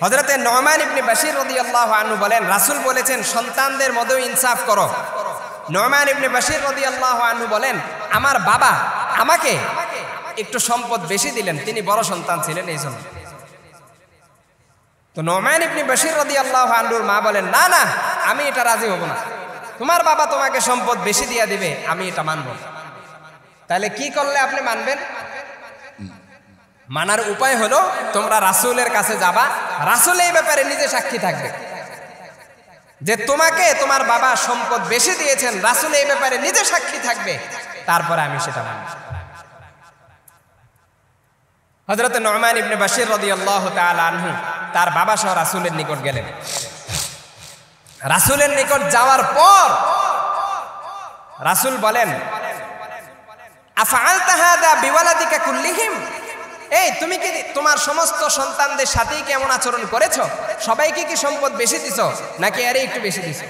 হযরতে নুমান ইবনে বাশির রাদিয়াল্লাহু আনহু বলেন, রাসূল বলেছেন সন্তানদের মধ্যেও ইনসাফ করো। নুমান ইবনে বাশির রাদিয়াল্লাহু আনহু বলেন, আমার বাবা আমাকে একটু সম্পদ বেশি দিলেন, তিনি বড় সন্তান ছিলেন এই জন্য। তো নুমান ইবনে বাশির রাদিয়াল্লাহু আনহুর মা বলেন, না না, আমি এটা রাজি হব না, তোমার বাবা তোমাকে সম্পদ বেশি দিয়া দিবে, আমি এটা মানব না। তাহলে কি করলে আপনি মানবেন? মানার উপায় হলো তোমরা রাসূলের কাছে যাবা, রাসূল এই ব্যাপারে নিজে সাক্ষী থাকবে যে তোমাকে তোমার বাবা সম্পদ বেশি দিয়েছেন, রাসূল এই ব্যাপারে নিজে সাক্ষী থাকবে। তারপরে আমি সেটা মানি। হযরত নু'মান ইবনে বাশির রাদিয়াল্লাহু তাআলা আনহু তার বাবা সহ রাসূলের নিকট গেলেন। রাসূলের নিকট যাওয়ার পর রাসূল বলেন, আফআলতা হাদা বিওয়ালাদিকা কুল্লিহিম, এই তুমি কি তোমার সমস্ত সন্তানদের সাথেই কি এমন আচরণ করেছো? সবাইকে কি সম্পদ বেশি দিছো নাকি আরে একটু বেশি দিছো?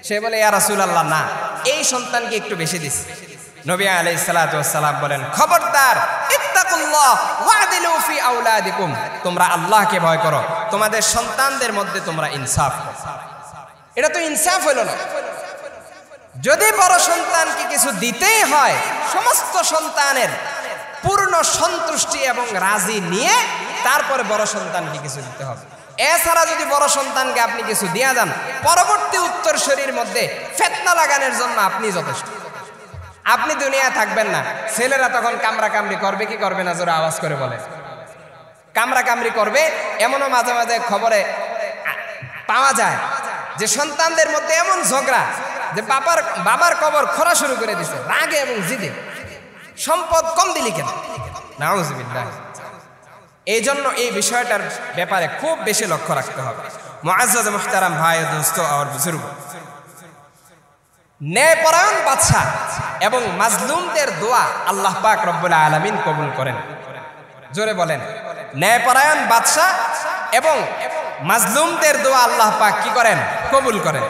সে বলে, ইয়া রাসূলুল্লাহ, না, এই সন্তানকে একটু বেশি দিছি। নবী আলাইহিস সালাতু ওয়াস সালাম বলেন, খবরদার, ইত্তাকুল্লাহ ওয়াদিলু ফি আওলাদিকুম, তোমরা আল্লাহকে ভয় করো, তোমাদের সন্তানদের মধ্যে তোমরা ইনসাফ করো। এটা তো ইনসাফ হলো না। যদি বড় সন্তানকে কিছু দিতেই হয়, সমস্ত সন্তানের পূর্ণ সন্তুষ্টি এবং রাজি নিয়ে তারপরে বড় সন্তানকে কিছু দিতে হবে। এছাড়া যদি বড় সন্তানকে আপনি কিছু দিয়ে যান, পরবর্তী উত্তরসূরির মধ্যে ফিতনা লাগানোর জন্য আপনি যথেষ্ট। আপনি দুনিয়ায় থাকবেন না, ছেলেরা তখন কামড়া কামড়ি করবে কি করবে না? জোরে আওয়াজ করে বলে, কামড়া কামড়ি করবে। এমনও মাঝে মাঝে খবরে পাওয়া যায় যে সন্তানদের মধ্যে এমন ঝগড়া যে বাবার কবর খোঁড়া শুরু করে দিছে রাগে এবং জিদে, সম্পদ কম দিলি কেন? নাউজুবিল্লাহ। এই জন্য এই বিষয়টার ব্যাপারে খুব বেশি লক্ষ্য রাখতে হবে। মুআজ্জাজ মুহতারাম ভাই ও দোস্ত আর বুজুর্গ, ন্যায়পরায়ণ বাদশা এবং মাজলুমদের দোয়া আল্লাহ পাক রব্বুল আলামিন কবুল করেন। জোরে বলেন, ন্যায়পরায়ণ বাদশা এবং মাজলুমদের দোয়া আল্লাহ পাক কি করেন? কবুল করেন।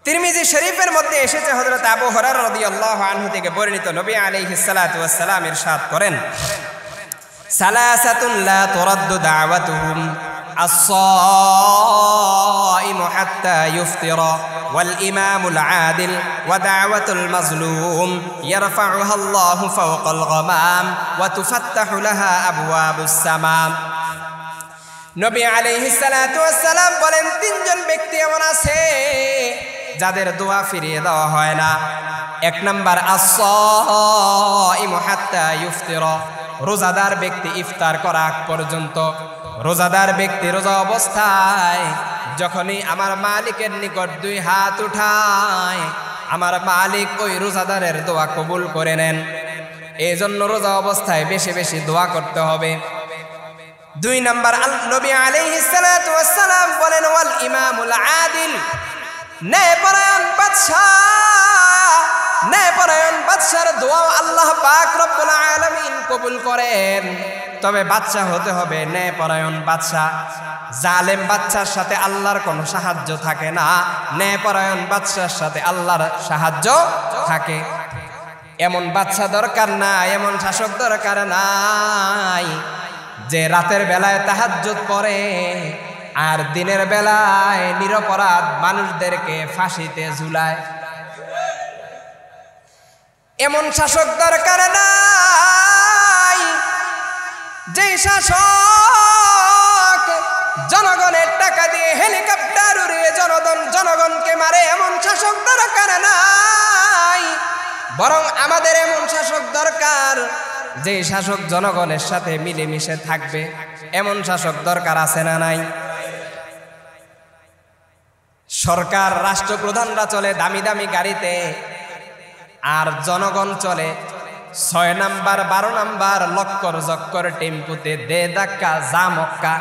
তিরমিজি শরীফের মধ্যে এসেছে, হযরত আবু হুরায়রা রাদিয়াল্লাহু আনহু থেকে বর্ণিত, নবী আলাইহিস সালাতু ওয়াস সালাম ইরশাদ করেন, সালাসাতুন লা তুরাদ্দু দাওয়াতুহুম الصائم حتى يفطر والإمام العادل ودعوة المظلوم يرفعها الله فوق الغمام وتفتح لها أبواب السماء। নবী আলাইহিস সালাতু ওয়াস সালাম বলেন, তিনজন ব্যক্তি এমন আছে যাদের দোয়া ফিরিয়ে দেওয়া হয় না। এক নাম্বার, আস-সাইমু হাত্তা ইফতিরা, রোজাদার ব্যক্তি ইফতার করা আগ পর্যন্ত। রোজাদার ব্যক্তি রোজা অবস্থায় যখনই আমার মালিকের নিকট দুই হাত উঠায়, আমার মালিক ওই রোজাদারের দোয়া কবুল করে নেন। এই জন্য রোজা অবস্থায় বেশি বেশি দোয়া করতে হবে। দুই নাম্বার, নবী আলাইহিস সালাতু ওয়াস সালাম বলেন, ওয়াল ইমামুল আদিল, ন্যায়পরায়ণ বাদশা, ন্যায়পরায়ণ বাদশার দোয়া আল্লাহ পাক রব্বুল আলামিন কবুল করেন। তবে বাদশা হতে হবে ন্যায়পরায়ণ বাদশা। জালেম বাদশার সাথে আল্লাহর কোনো সাহায্য থাকে না, ন্যায়পরায়ণ বাদশার সাথে আল্লাহর সাহায্য থাকে। এমন বাদশা দরকার নাই, এমন শাসক দরকার নাই যে রাতের বেলায় তাহাজ্জুদ পড়ে আর দিনের বেলায় নিরপরাধ মানুষদেরকে ফাঁসিতে ঝুলায়। এমন শাসক দরকার নাই যে শাসক জনগণের টাকা দিয়ে হেলিকপ্টার উড়িয়ে জনগণকে মারে। এমন শাসক দরকার নাই, বরং আমাদের এমন শাসক দরকার যে শাসক জনগণের সাথে মিলেমিশে থাকবে। এমন শাসক দরকার আছে না নাই? সরকার, রাষ্ট্রপ্রধানরা চলে দামি দামি গাড়িতে, আর জনগণ চলে 6 নাম্বার 12 নাম্বার লক্কর জক্কর টেম্পুতে, দে ধাক্কা যা মক্কা।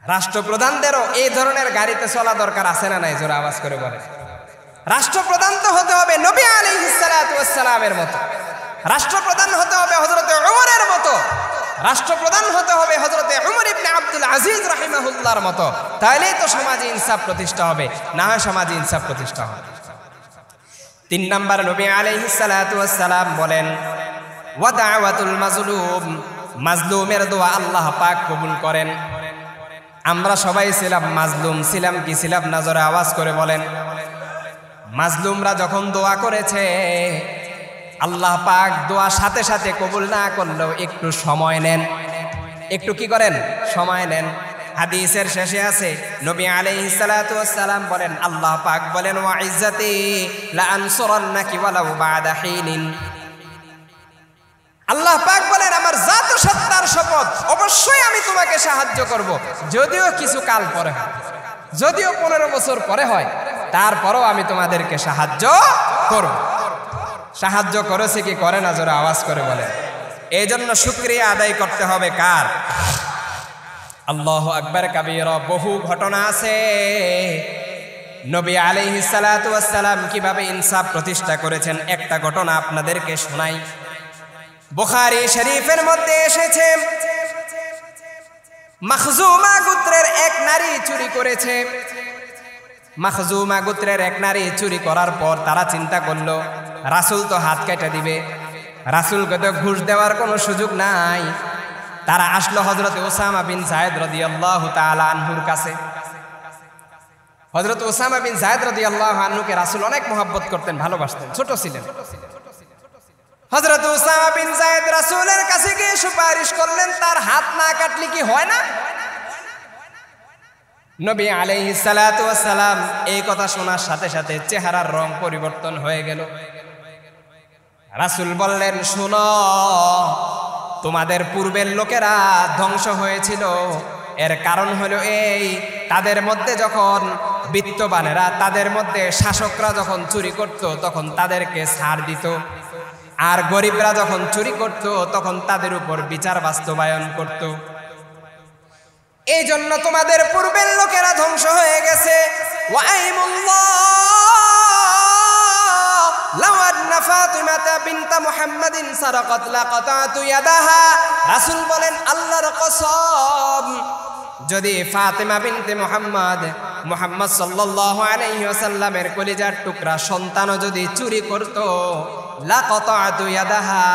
রাষ্ট্রপ্রধানদেরও এই ধরনের গাড়িতে চলা দরকার আছে না নাই? জোরে আওয়াজ করে বলে। রাষ্ট্রপ্রধান তো হতে হবে নবী আলাইহিস সালাতু ওয়াস সালামের মতো, রাষ্ট্রপ্রধান হতে হবে হযরত ওমরের মতো, রাষ্ট্রপ্রধান হতে হবে হযরত ওমর ইবনে আব্দুল আজিজ রাহিমাহুল্লাহর মতো। তাহলেই তো সমাজে ইনসাফ প্রতিষ্ঠা হবে, না হয় সমাজে ইনসাফ প্রতিষ্ঠা হবে। 3 নাম্বার, নবী আলাইহিস সালাতু ওয়াস সালাম বলেন, ওয়া দাওয়াতুল মাজলুম, মাজলুমের দোয়া আল্লাহ পাক কবুল করেন। আমরা সবাই ছিলাম মাজলুম, ছিলাম কি ছিলাম না? জোরে আওয়াজ করে বলেন। মাজলুমরা যখন দোয়া করেছে, আল্লাহ পাক দোয়া সাথে সাথে কবুল না করলেও একটু সময় নেন। একটু কি করেন? সময় নেন। হাদিসের শেষে আছে, নবী আলাইহিস সালাতু ওয়াস সালাম বলেন, আল্লাহ পাক বলেন, ওয়া ইজ্জাতি লা আনসুরান্নাকি ওয়ালাউ বা'দা হিনিন। আল্লাহ পাক বলেন, আমার জাত ও সত্তার শপথ, অবশ্যই আমি তোমাকে সাহায্য করব, যদিও কিছু কাল পরে হয়, যদিও 15 বছর পরে হয়, তারপরও আমি তোমাদেরকে সাহায্য করব। সাহায্য করেছে কি করে না, জোরে আওয়াজ করে বলেন। এই জন্য শুকরিয়া আদায় করতে হবে কার? আল্লাহু আকবার কাবীরা। বহু ঘটনা আছে নবী আলাইহিস সালাতু ওয়াস সালাম কিভাবে ইনসাফ প্রতিষ্ঠা করেছেন। একটা ঘটনা আপনাদেরকে শোনাই। বুখারী শরীফের মধ্যে এসেছে, মাখজুমা গোত্রের এক নারী চুরি করেছে। মাখজুমা গোত্রের এক নারী চুরি করার পর তারা চিন্তা করলো রাসূল তো হাত কেটে দিবে, রাসূলকে তো ঘুষ দেওয়ার কোনো সুযোগ নাই। তারা আসলো হযরত উসামা বিন যায়েদ রাদিয়াল্লাহু তাআলা আনহুর কাছে। হযরত উসামা বিন যায়েদ রাদিয়াল্লাহু আনহুকে রাসূল অনেক মহব্বত করতেন, ভালোবাসতেন, ছোট ছিলেন। হযরত উসামা বিন যায়েদ রাসূলের কাছে গিয়ে সুপারিশ করলেন, তার হাত না কাটলে কি হয় না? নবী আলাইহিস সালাতু ওয়াস সালাম এই কথা শোনার সাথে সাথে চেহারার রং পরিবর্তন হয়ে গেল। রাসূল বললেন, শোনো, তোমাদের পূর্বের লোকেরা ধ্বংস হয়েছিল, এর কারণ হলো এই, তাদের মধ্যে যখন বিত্তবানেরা, তাদের মধ্যে শাসকরা যখন চুরি করত তখন তাদেরকে ছাড় দিত, আর গরিবরা যখন চুরি করত তখন তাদের উপর বিচার বাস্তবায়ন করত। এই জন্য তোমাদের পূর্বের লোকেরা ধ্বংস হয়ে গেছে। রাসূল বলেন, আল্লাহর কসম, যদি ফাতেমা বিনতে মুহাম্মদ সাল্লাল্লাহু আলাইহি ওয়াসাল্লামের কলিজার টুকরা সন্তানও যদি চুরি করত, লাকাতাতু ইয়াদাহা,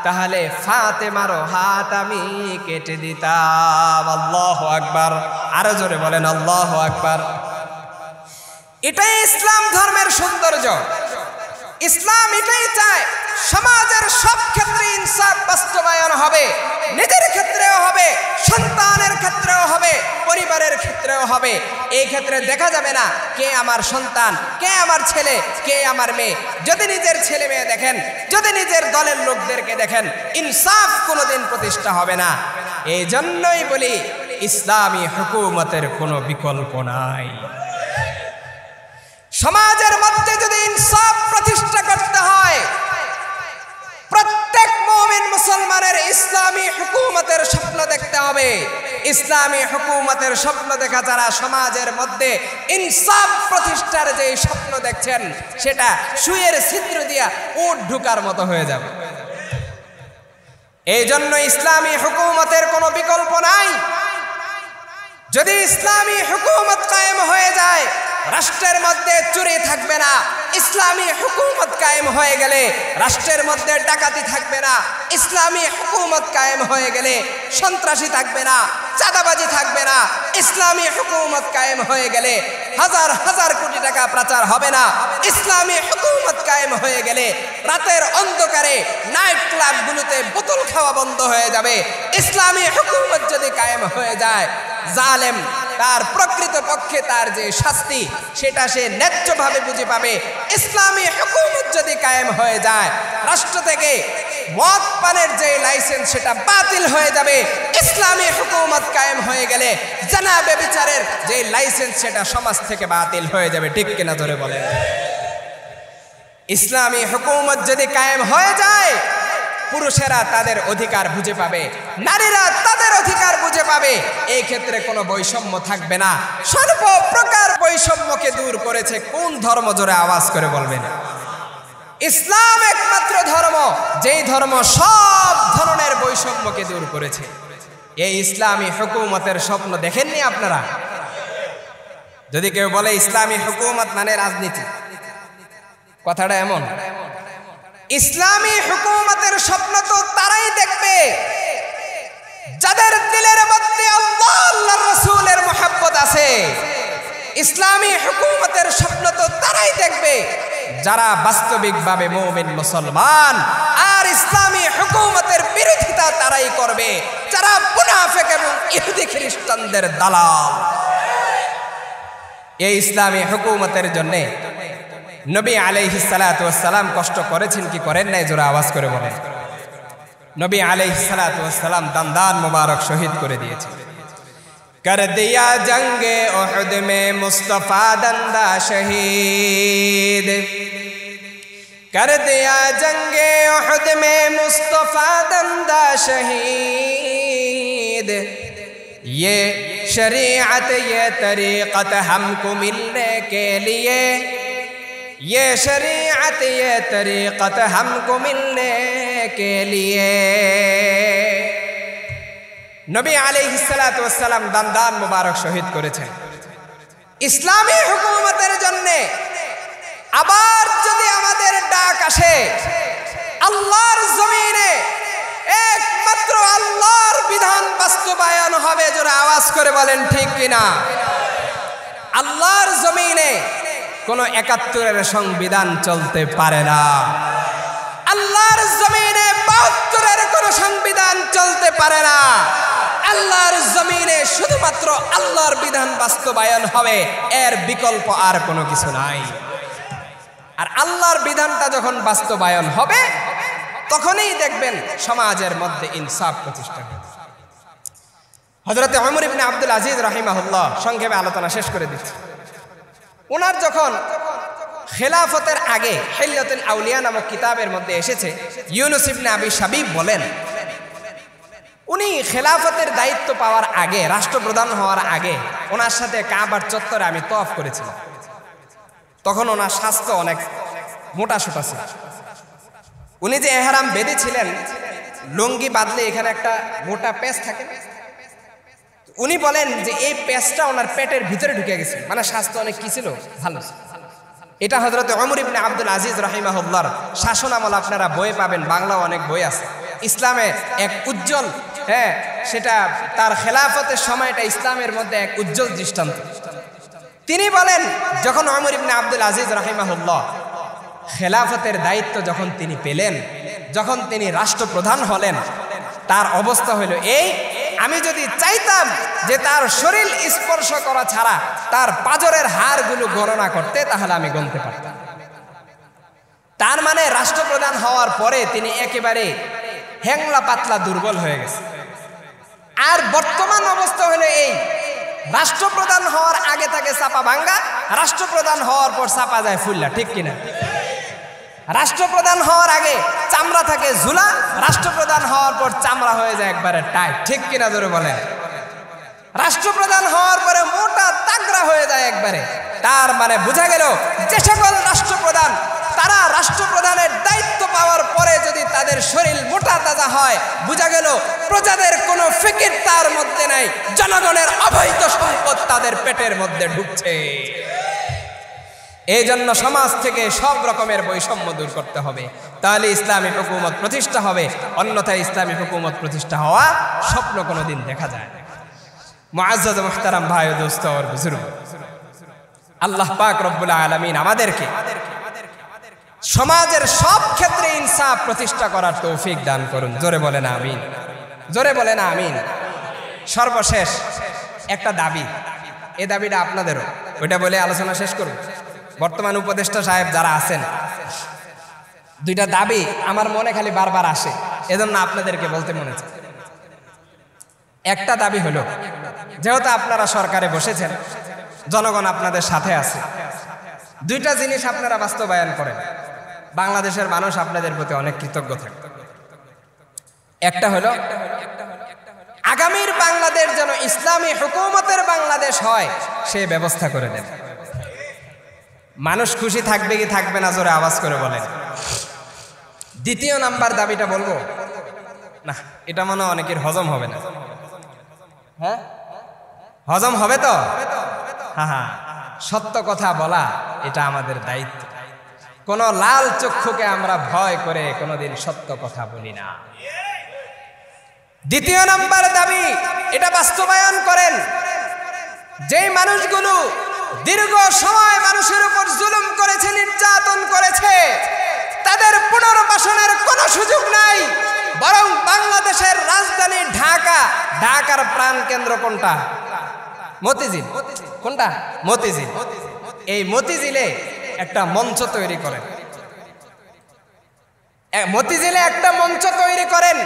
তাহলে ফাতেমারও হাত আমি কেটে দিতাম। আল্লাহু আকবার। আরো জোরে বলেন আল্লাহু আকবার। এটাই ইসলাম ধর্মের সৌন্দর্য। ইসলাম এটাই চায় সমাজের সব ক্ষেত্রে ইনসাফ বাস্তবায়ন হবে, নিজের ক্ষেত্রেও হবে, সন্তানের ক্ষেত্রেও হবে, পরিবারের ক্ষেত্রেও হবে। এই ক্ষেত্রে দেখা যাবে না কে আমার সন্তান, কে আমার ছেলে, কে আমার মেয়ে। যদি নিজের ছেলে মেয়ে দেখেন, যদি নিজের দলের লোকদেরকে দেখেন, ইনসাফ কোনোদিন প্রতিষ্ঠা হবে না। এই জন্যই বলি ইসলামী হুকুমতের কোনো বিকল্প নাই। সমাজের মধ্যে যদি ইনসাফ প্রতিষ্ঠা করতে হয়, প্রত্যেক মুমিন মুসলমানের ইসলামী হুকুমতের স্বপ্ন দেখতে হবে। ইসলামী হুকুমতের স্বপ্ন দেখা যারা সমাজের মধ্যে ইনসাফ প্রতিষ্ঠার যে স্বপ্ন দেখছেন, সেটা সুয়ের ছিদ্র দিয়া উট ঢুকার মতো হয়ে যাবে। এই জন্য ইসলামী হুকুমতের কোনো বিকল্প নাই। যদি ইসলামী হুকুমত কায়েম হয়ে যায়, রাষ্ট্রের মধ্যে চুরি থাকবে না। ইসলামী হুকুমত কায়েম হয়ে গেলে রাষ্ট্রের মধ্যে ডাকাতি থাকবে না। ইসলামী হুকুমত কায়েম হয়ে গেলে সন্ত্রাসী থাকবে না, চাঁদাবাজি থাকবে না। ইসলামী হুকুমত কায়েম হয়ে গেলে হাজার হাজার কোটি টাকা পাচার হবে না। ইসলামী হুকুমত কায়েম হয়ে গেলে রাতের অন্ধকারে নাইট ক্লাবগুলোতে বোতল খাওয়া বন্ধ হয়ে যাবে। ইসলামী হুকুমত যদি কায়েম হয়ে যায়, জালেম তার প্রকৃত পক্ষে তার যে শাস্তি সেটা সে ন্যায্যভাবে বুঝে পাবে। ইসলামী হুকুমত যদি কায়েম হয়ে যায়, রাষ্ট্র থেকে মদ পানের যে লাইসেন্স সেটা বাতিল হয়ে যাবে। ইসলামী হুকুমত কায়েম হয়ে গেলে জানা ব্যভিচারের যে লাইসেন্স সেটা সমাজ থেকে বাতিল হয়ে যাবে। ঠিক কিনা ধরে বলেন? ইসলামী হুকুমত যদি কায়েম হয়ে যায়, পুরুষেরা তাদের অধিকার বুঝে পাবে, নারীরা তাদের অধিকার বুঝে পাবে। এই ক্ষেত্রে কোনো বৈষম্য থাকবে না। সর্বপ্রকার বৈষম্যকে দূর করেছে কোন ধর্ম? জোরে আওয়াজ করে বলবেন। ইসলাম একমাত্র ধর্ম যেই ধর্ম সব ধরনের বৈষম্যকে দূর করেছে। এই ইসলামী হুকুমতের স্বপ্ন দেখেননি আপনারা? যদি কেউ বলে ইসলামী হুকুমত মানে রাজনীতি, কথাটা এমন। ইসলামী হুকুমতের স্বপ্ন তো তারাই দেখবে যাদের দিলের মধ্যে আল্লাহ আল্লাহর রাসূলের মহব্বত আছে। ইসলামী হুকুমতের স্বপ্ন তো তারাই দেখবে যারা বাস্তবিকভাবে মুমিন মুসলমান। আর ইসলামী হুকুমতের বিরোধিতা তারাই করবে যারা মুনাফিক এবং ইহুদি খ্রিস্টানদের দালাল। এই ইসলামী হুকুমতের জন্য নবী আলাইহিস সালাতু ওয়াস সালাম কষ্ট করেছেন কি করেন নাই? জোরে আওয়াজ করে বলেন। নবী আলাইহিস সালাতু ওয়াস সালাম দান মুবারক শহীদ করে দিয়েছেন। कर दिया जंगे उहद में मुस्तफा दंदा शहीद, कर दिया जंगे उहद में मुस्तफा दंदा शहीद, ये शरीअत ये तरीक़त हमको मिलने के लिए, ये शरीअत ये तरीक़त हमको मिलने के लिए। नबी आलैहिस्सलातु वस्सलाम दान मुबारक शहीद करेছেন ইসলামী হুকুমতের জন্য। আবার যদি আমাদের ডাক আসে আল্লাহর জমিনে, একমাত্র আল্লাহর বিধান বাস্তবায়ন হবে, জোরে আওয়াজ করে বলেন ঠিক কিনা। আল্লাহর জমিনে কোনো ৭১-এর সংবিধান চলতে পারে না। আল্লাহর জমিনে ৭২-এর কোনো সংবিধান চলতে পারে না। আল্লাহর জমিনে শুধুমাত্র আল্লাহর বিধান বাস্তবায়ন হবে, এর বিকল্প আর কোনো কিছু নাই। আর আল্লাহর বিধানটা যখন বাস্তবায়ন হবে তখনই দেখবেন সমাজের মধ্যে ইনসাফ প্রতিষ্ঠা হবে। হযরত ওমর ইবনে আব্দুল আজিজ রাহিমাহুল্লাহ সংক্ষেপে আলোচনা শেষ করে দিচ্ছি। ওনার যখন খেলাফতের আগে হিল্লাতুল আউলিয়া নামক কিতাবের মধ্যে এসেছে, ইউনুস ইবনে আবি শাবিব বলেন উনি খেলাফতের দায়িত্ব পাওয়ার আগে, রাষ্ট্রপ্রধান হওয়ার আগে ওনার সাথে কাবার চত্বরে আমি তওয়াফ করেছিলাম। তখন ওনার স্বাস্থ্য অনেক মোটা সোটা ছিল। উনি যে এহরাম বেঁধেছিলেন, লুঙ্গি বাঁধলে এখানে একটা মোটা পেঁচ থাকে, উনি বলেন যে এই পেঁচটা ওনার পেটের ভিতরে ঢুকে গেছে, মানে স্বাস্থ্য অনেক কি ছিল, ভালো ছিল। এটা হযরত ওমর ইবনে আব্দুল আজিজ রাহিমাহুল্লাহর শাসন আমল আপনারা বই পাবেন, বাংলাও অনেক বই আছে। ইসলামে এক উজ্জ্বল, সেটা তার খেলাফতের সময়টা ইসলামের মধ্যে এক উজ্জ্বল দৃষ্টান্ত। তিনি বলেন যখন ওমর ইবনে আব্দুল আজিজ রাহিমাহুল্লাহ খেলাফতের দায়িত্ব যখন তিনি পেলেন, যখন তিনি রাষ্ট্রপ্রধান হলেন, তার অবস্থা হলো এই, আমি যদি চাইতাম যে তার শরীর স্পর্শ করা ছাড়া তার পাজরের হাড়গুলো গণনা করতে, তাহলে আমি গুনতে পারতাম। তার মানে রাষ্ট্রপ্রধান হওয়ার পরে তিনি একেবারে হ্যাংলা পাতলা দুর্বল হয়ে গেছে। আর বর্তমান অবস্থা হলো এই, রাষ্ট্রপ্রধান হওয়ার আগে থাকে চাপা ভাঙ্গা, রাষ্ট্রপ্রধান হওয়ার পর চাপা যায় ফুল্লা, ঠিক কিনা? রাষ্ট্রপ্রধান হওয়ার আগে চামড়া থাকে ঝুলা, রাষ্ট্রপ্রধান হওয়ার পর চামড়া হয়ে যায় একবারে টাইট, ঠিক কিনা জোরে বলেন? রাষ্ট্রপ্রধান হওয়ার পরে মোটা তাগড়া হয়ে যায় একবারে। তার মানে বোঝা গেল যে সকল রাষ্ট্রপ্রধান তারা রাষ্ট্রপ্রধানের দায়িত্ব পাওয়ার পরে যদি তাদের শরীর মোটা তাজা হয়, বোঝা গেল প্রজাদের কোনো ফিকির তার মধ্যে নাই, জনগণের অবৈধ সম্পদ তাদের পেটের মধ্যে ঢুকছে। এই জন্য সমাজ থেকে সব রকমের বৈষম্য দূর করতে হবে, তাহলে ইসলামী হুকুমত প্রতিষ্ঠা হবে। অন্যথায় ইসলামী হুকুমত প্রতিষ্ঠা হওয়া স্বপ্ন কোনোদিন দেখা যায় না। মুআজ্জাজ মুহতারাম ভাই ও দোস্ত আর বুজুর্গ, আল্লাহ পাক রব্বুল আলামিন আমাদেরকে সমাজের সব ক্ষেত্রে ইনসাফ প্রতিষ্ঠা করার তৌফিক দান করুন। জোরে বলেন আমিন, জোরে বলেন আমিন। সর্বশেষ একটা দাবি, এই দাবিটা আপনাদেরও, ওইটা বলে আলোচনা শেষ করব। বর্তমান উপদেষ্টা সাহেব যারা আছেন, দুইটা দাবি আমার মনে খালি বারবার আসে, এজন্য আপনাদেরকে বলতে মনে চায়। একটা দাবি হলো, যেহেতু আপনারা সরকারে বসেছেন, জনগণ আপনাদের সাথে আছে, দুইটা জিনিস আপনারা বাস্তবায়ন করেন, বাংলাদেশের মানুষ আপনাদের প্রতি অনেক কৃতজ্ঞ থাকে। একটা হলো আগামীর বাংলাদেশ যেন ইসলামী হুকুমতের বাংলাদেশ হয়, সে ব্যবস্থা করে দেন। মানুষ খুশি থাকবে কি থাকবে না, জোরে আওয়াজ করে বলেন। দ্বিতীয় নাম্বার দাবিটা বলবো না, এটা মনে হয় অনেকের হজম হবে না। হ্যাঁ, হজম হবে তো? হ্যাঁ, সত্য কথা বলা এটা আমাদের দায়িত্ব। কোন লাল চক্ষুকে আমরা ভয় করে কোনোদিন সত্য কথা বলি না। দ্বিতীয় নাম্বার দাবি, এটা বাস্তবায়ন করেন। যেই মানুষগুলো দীর্ঘ সময় মানুষের উপর জুলুম করেছে, নির্যাতন করেছে, তাদের পুনর্বাসনের কোনো সুযোগ নাই, বরং বাংলাদেশের রাজধানী ঢাকা, ঢাকার প্রাণ কেন্দ্র কোনটা? মতিঝিল। কোনটা? মতিঝিল। এই মতিঝিলে একটা মঞ্চ তৈরি করেন, মতিঝিলে একটা মঞ্চ তৈরি করেন,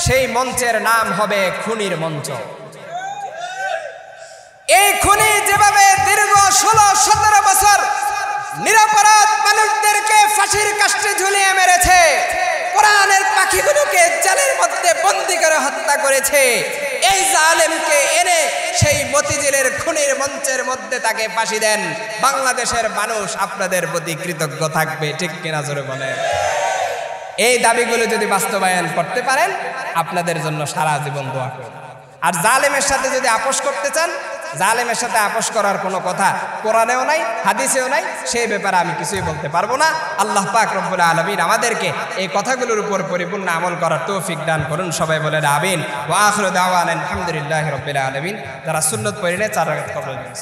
সেই মঞ্চের নাম হবে খুনির মঞ্চ। এই খুনি যেভাবে দীর্ঘ 16-17 বছর নিরপরাধ মানুষদেরকে ফাঁসির কাস্টে ঝুলিয়ে করেছে, এই জালেমকে এনে সেই মতিঝিলের খুনের মঞ্চের মধ্যে তাকে ফাঁসি দেন। বাংলাদেশের মানুষ আপনাদের প্রতি কৃতজ্ঞ থাকবে, ঠিক কিনা জোরে বলেন? এই দাবিগুলো যদি বাস্তবায়ন করতে পারেন, আপনাদের জন্য সারা জীবন দোয়া করব। আর জালেমের সাথে যদি আপোষ করতে চান, জালেমের সাথে আপোষ করার কোনো কথা কোরআনেও নাই, হাদিসেও নাই, সেই ব্যাপারে আমি কিছুই বলতে পারবো না। আল্লাহ পাক রব্বুল আলামিন আমাদেরকে এই কথাগুলোর উপর পরিপূর্ণ আমল করার তৌফিক দান করুন। সবাই বলেন আমিন। ওয়া আখিরু দাওয়ানা আলহামদুলিল্লাহি রাব্বিল আলামিন। যারা সুন্নাত পড়েন 4 রাকাত কবুল করুন।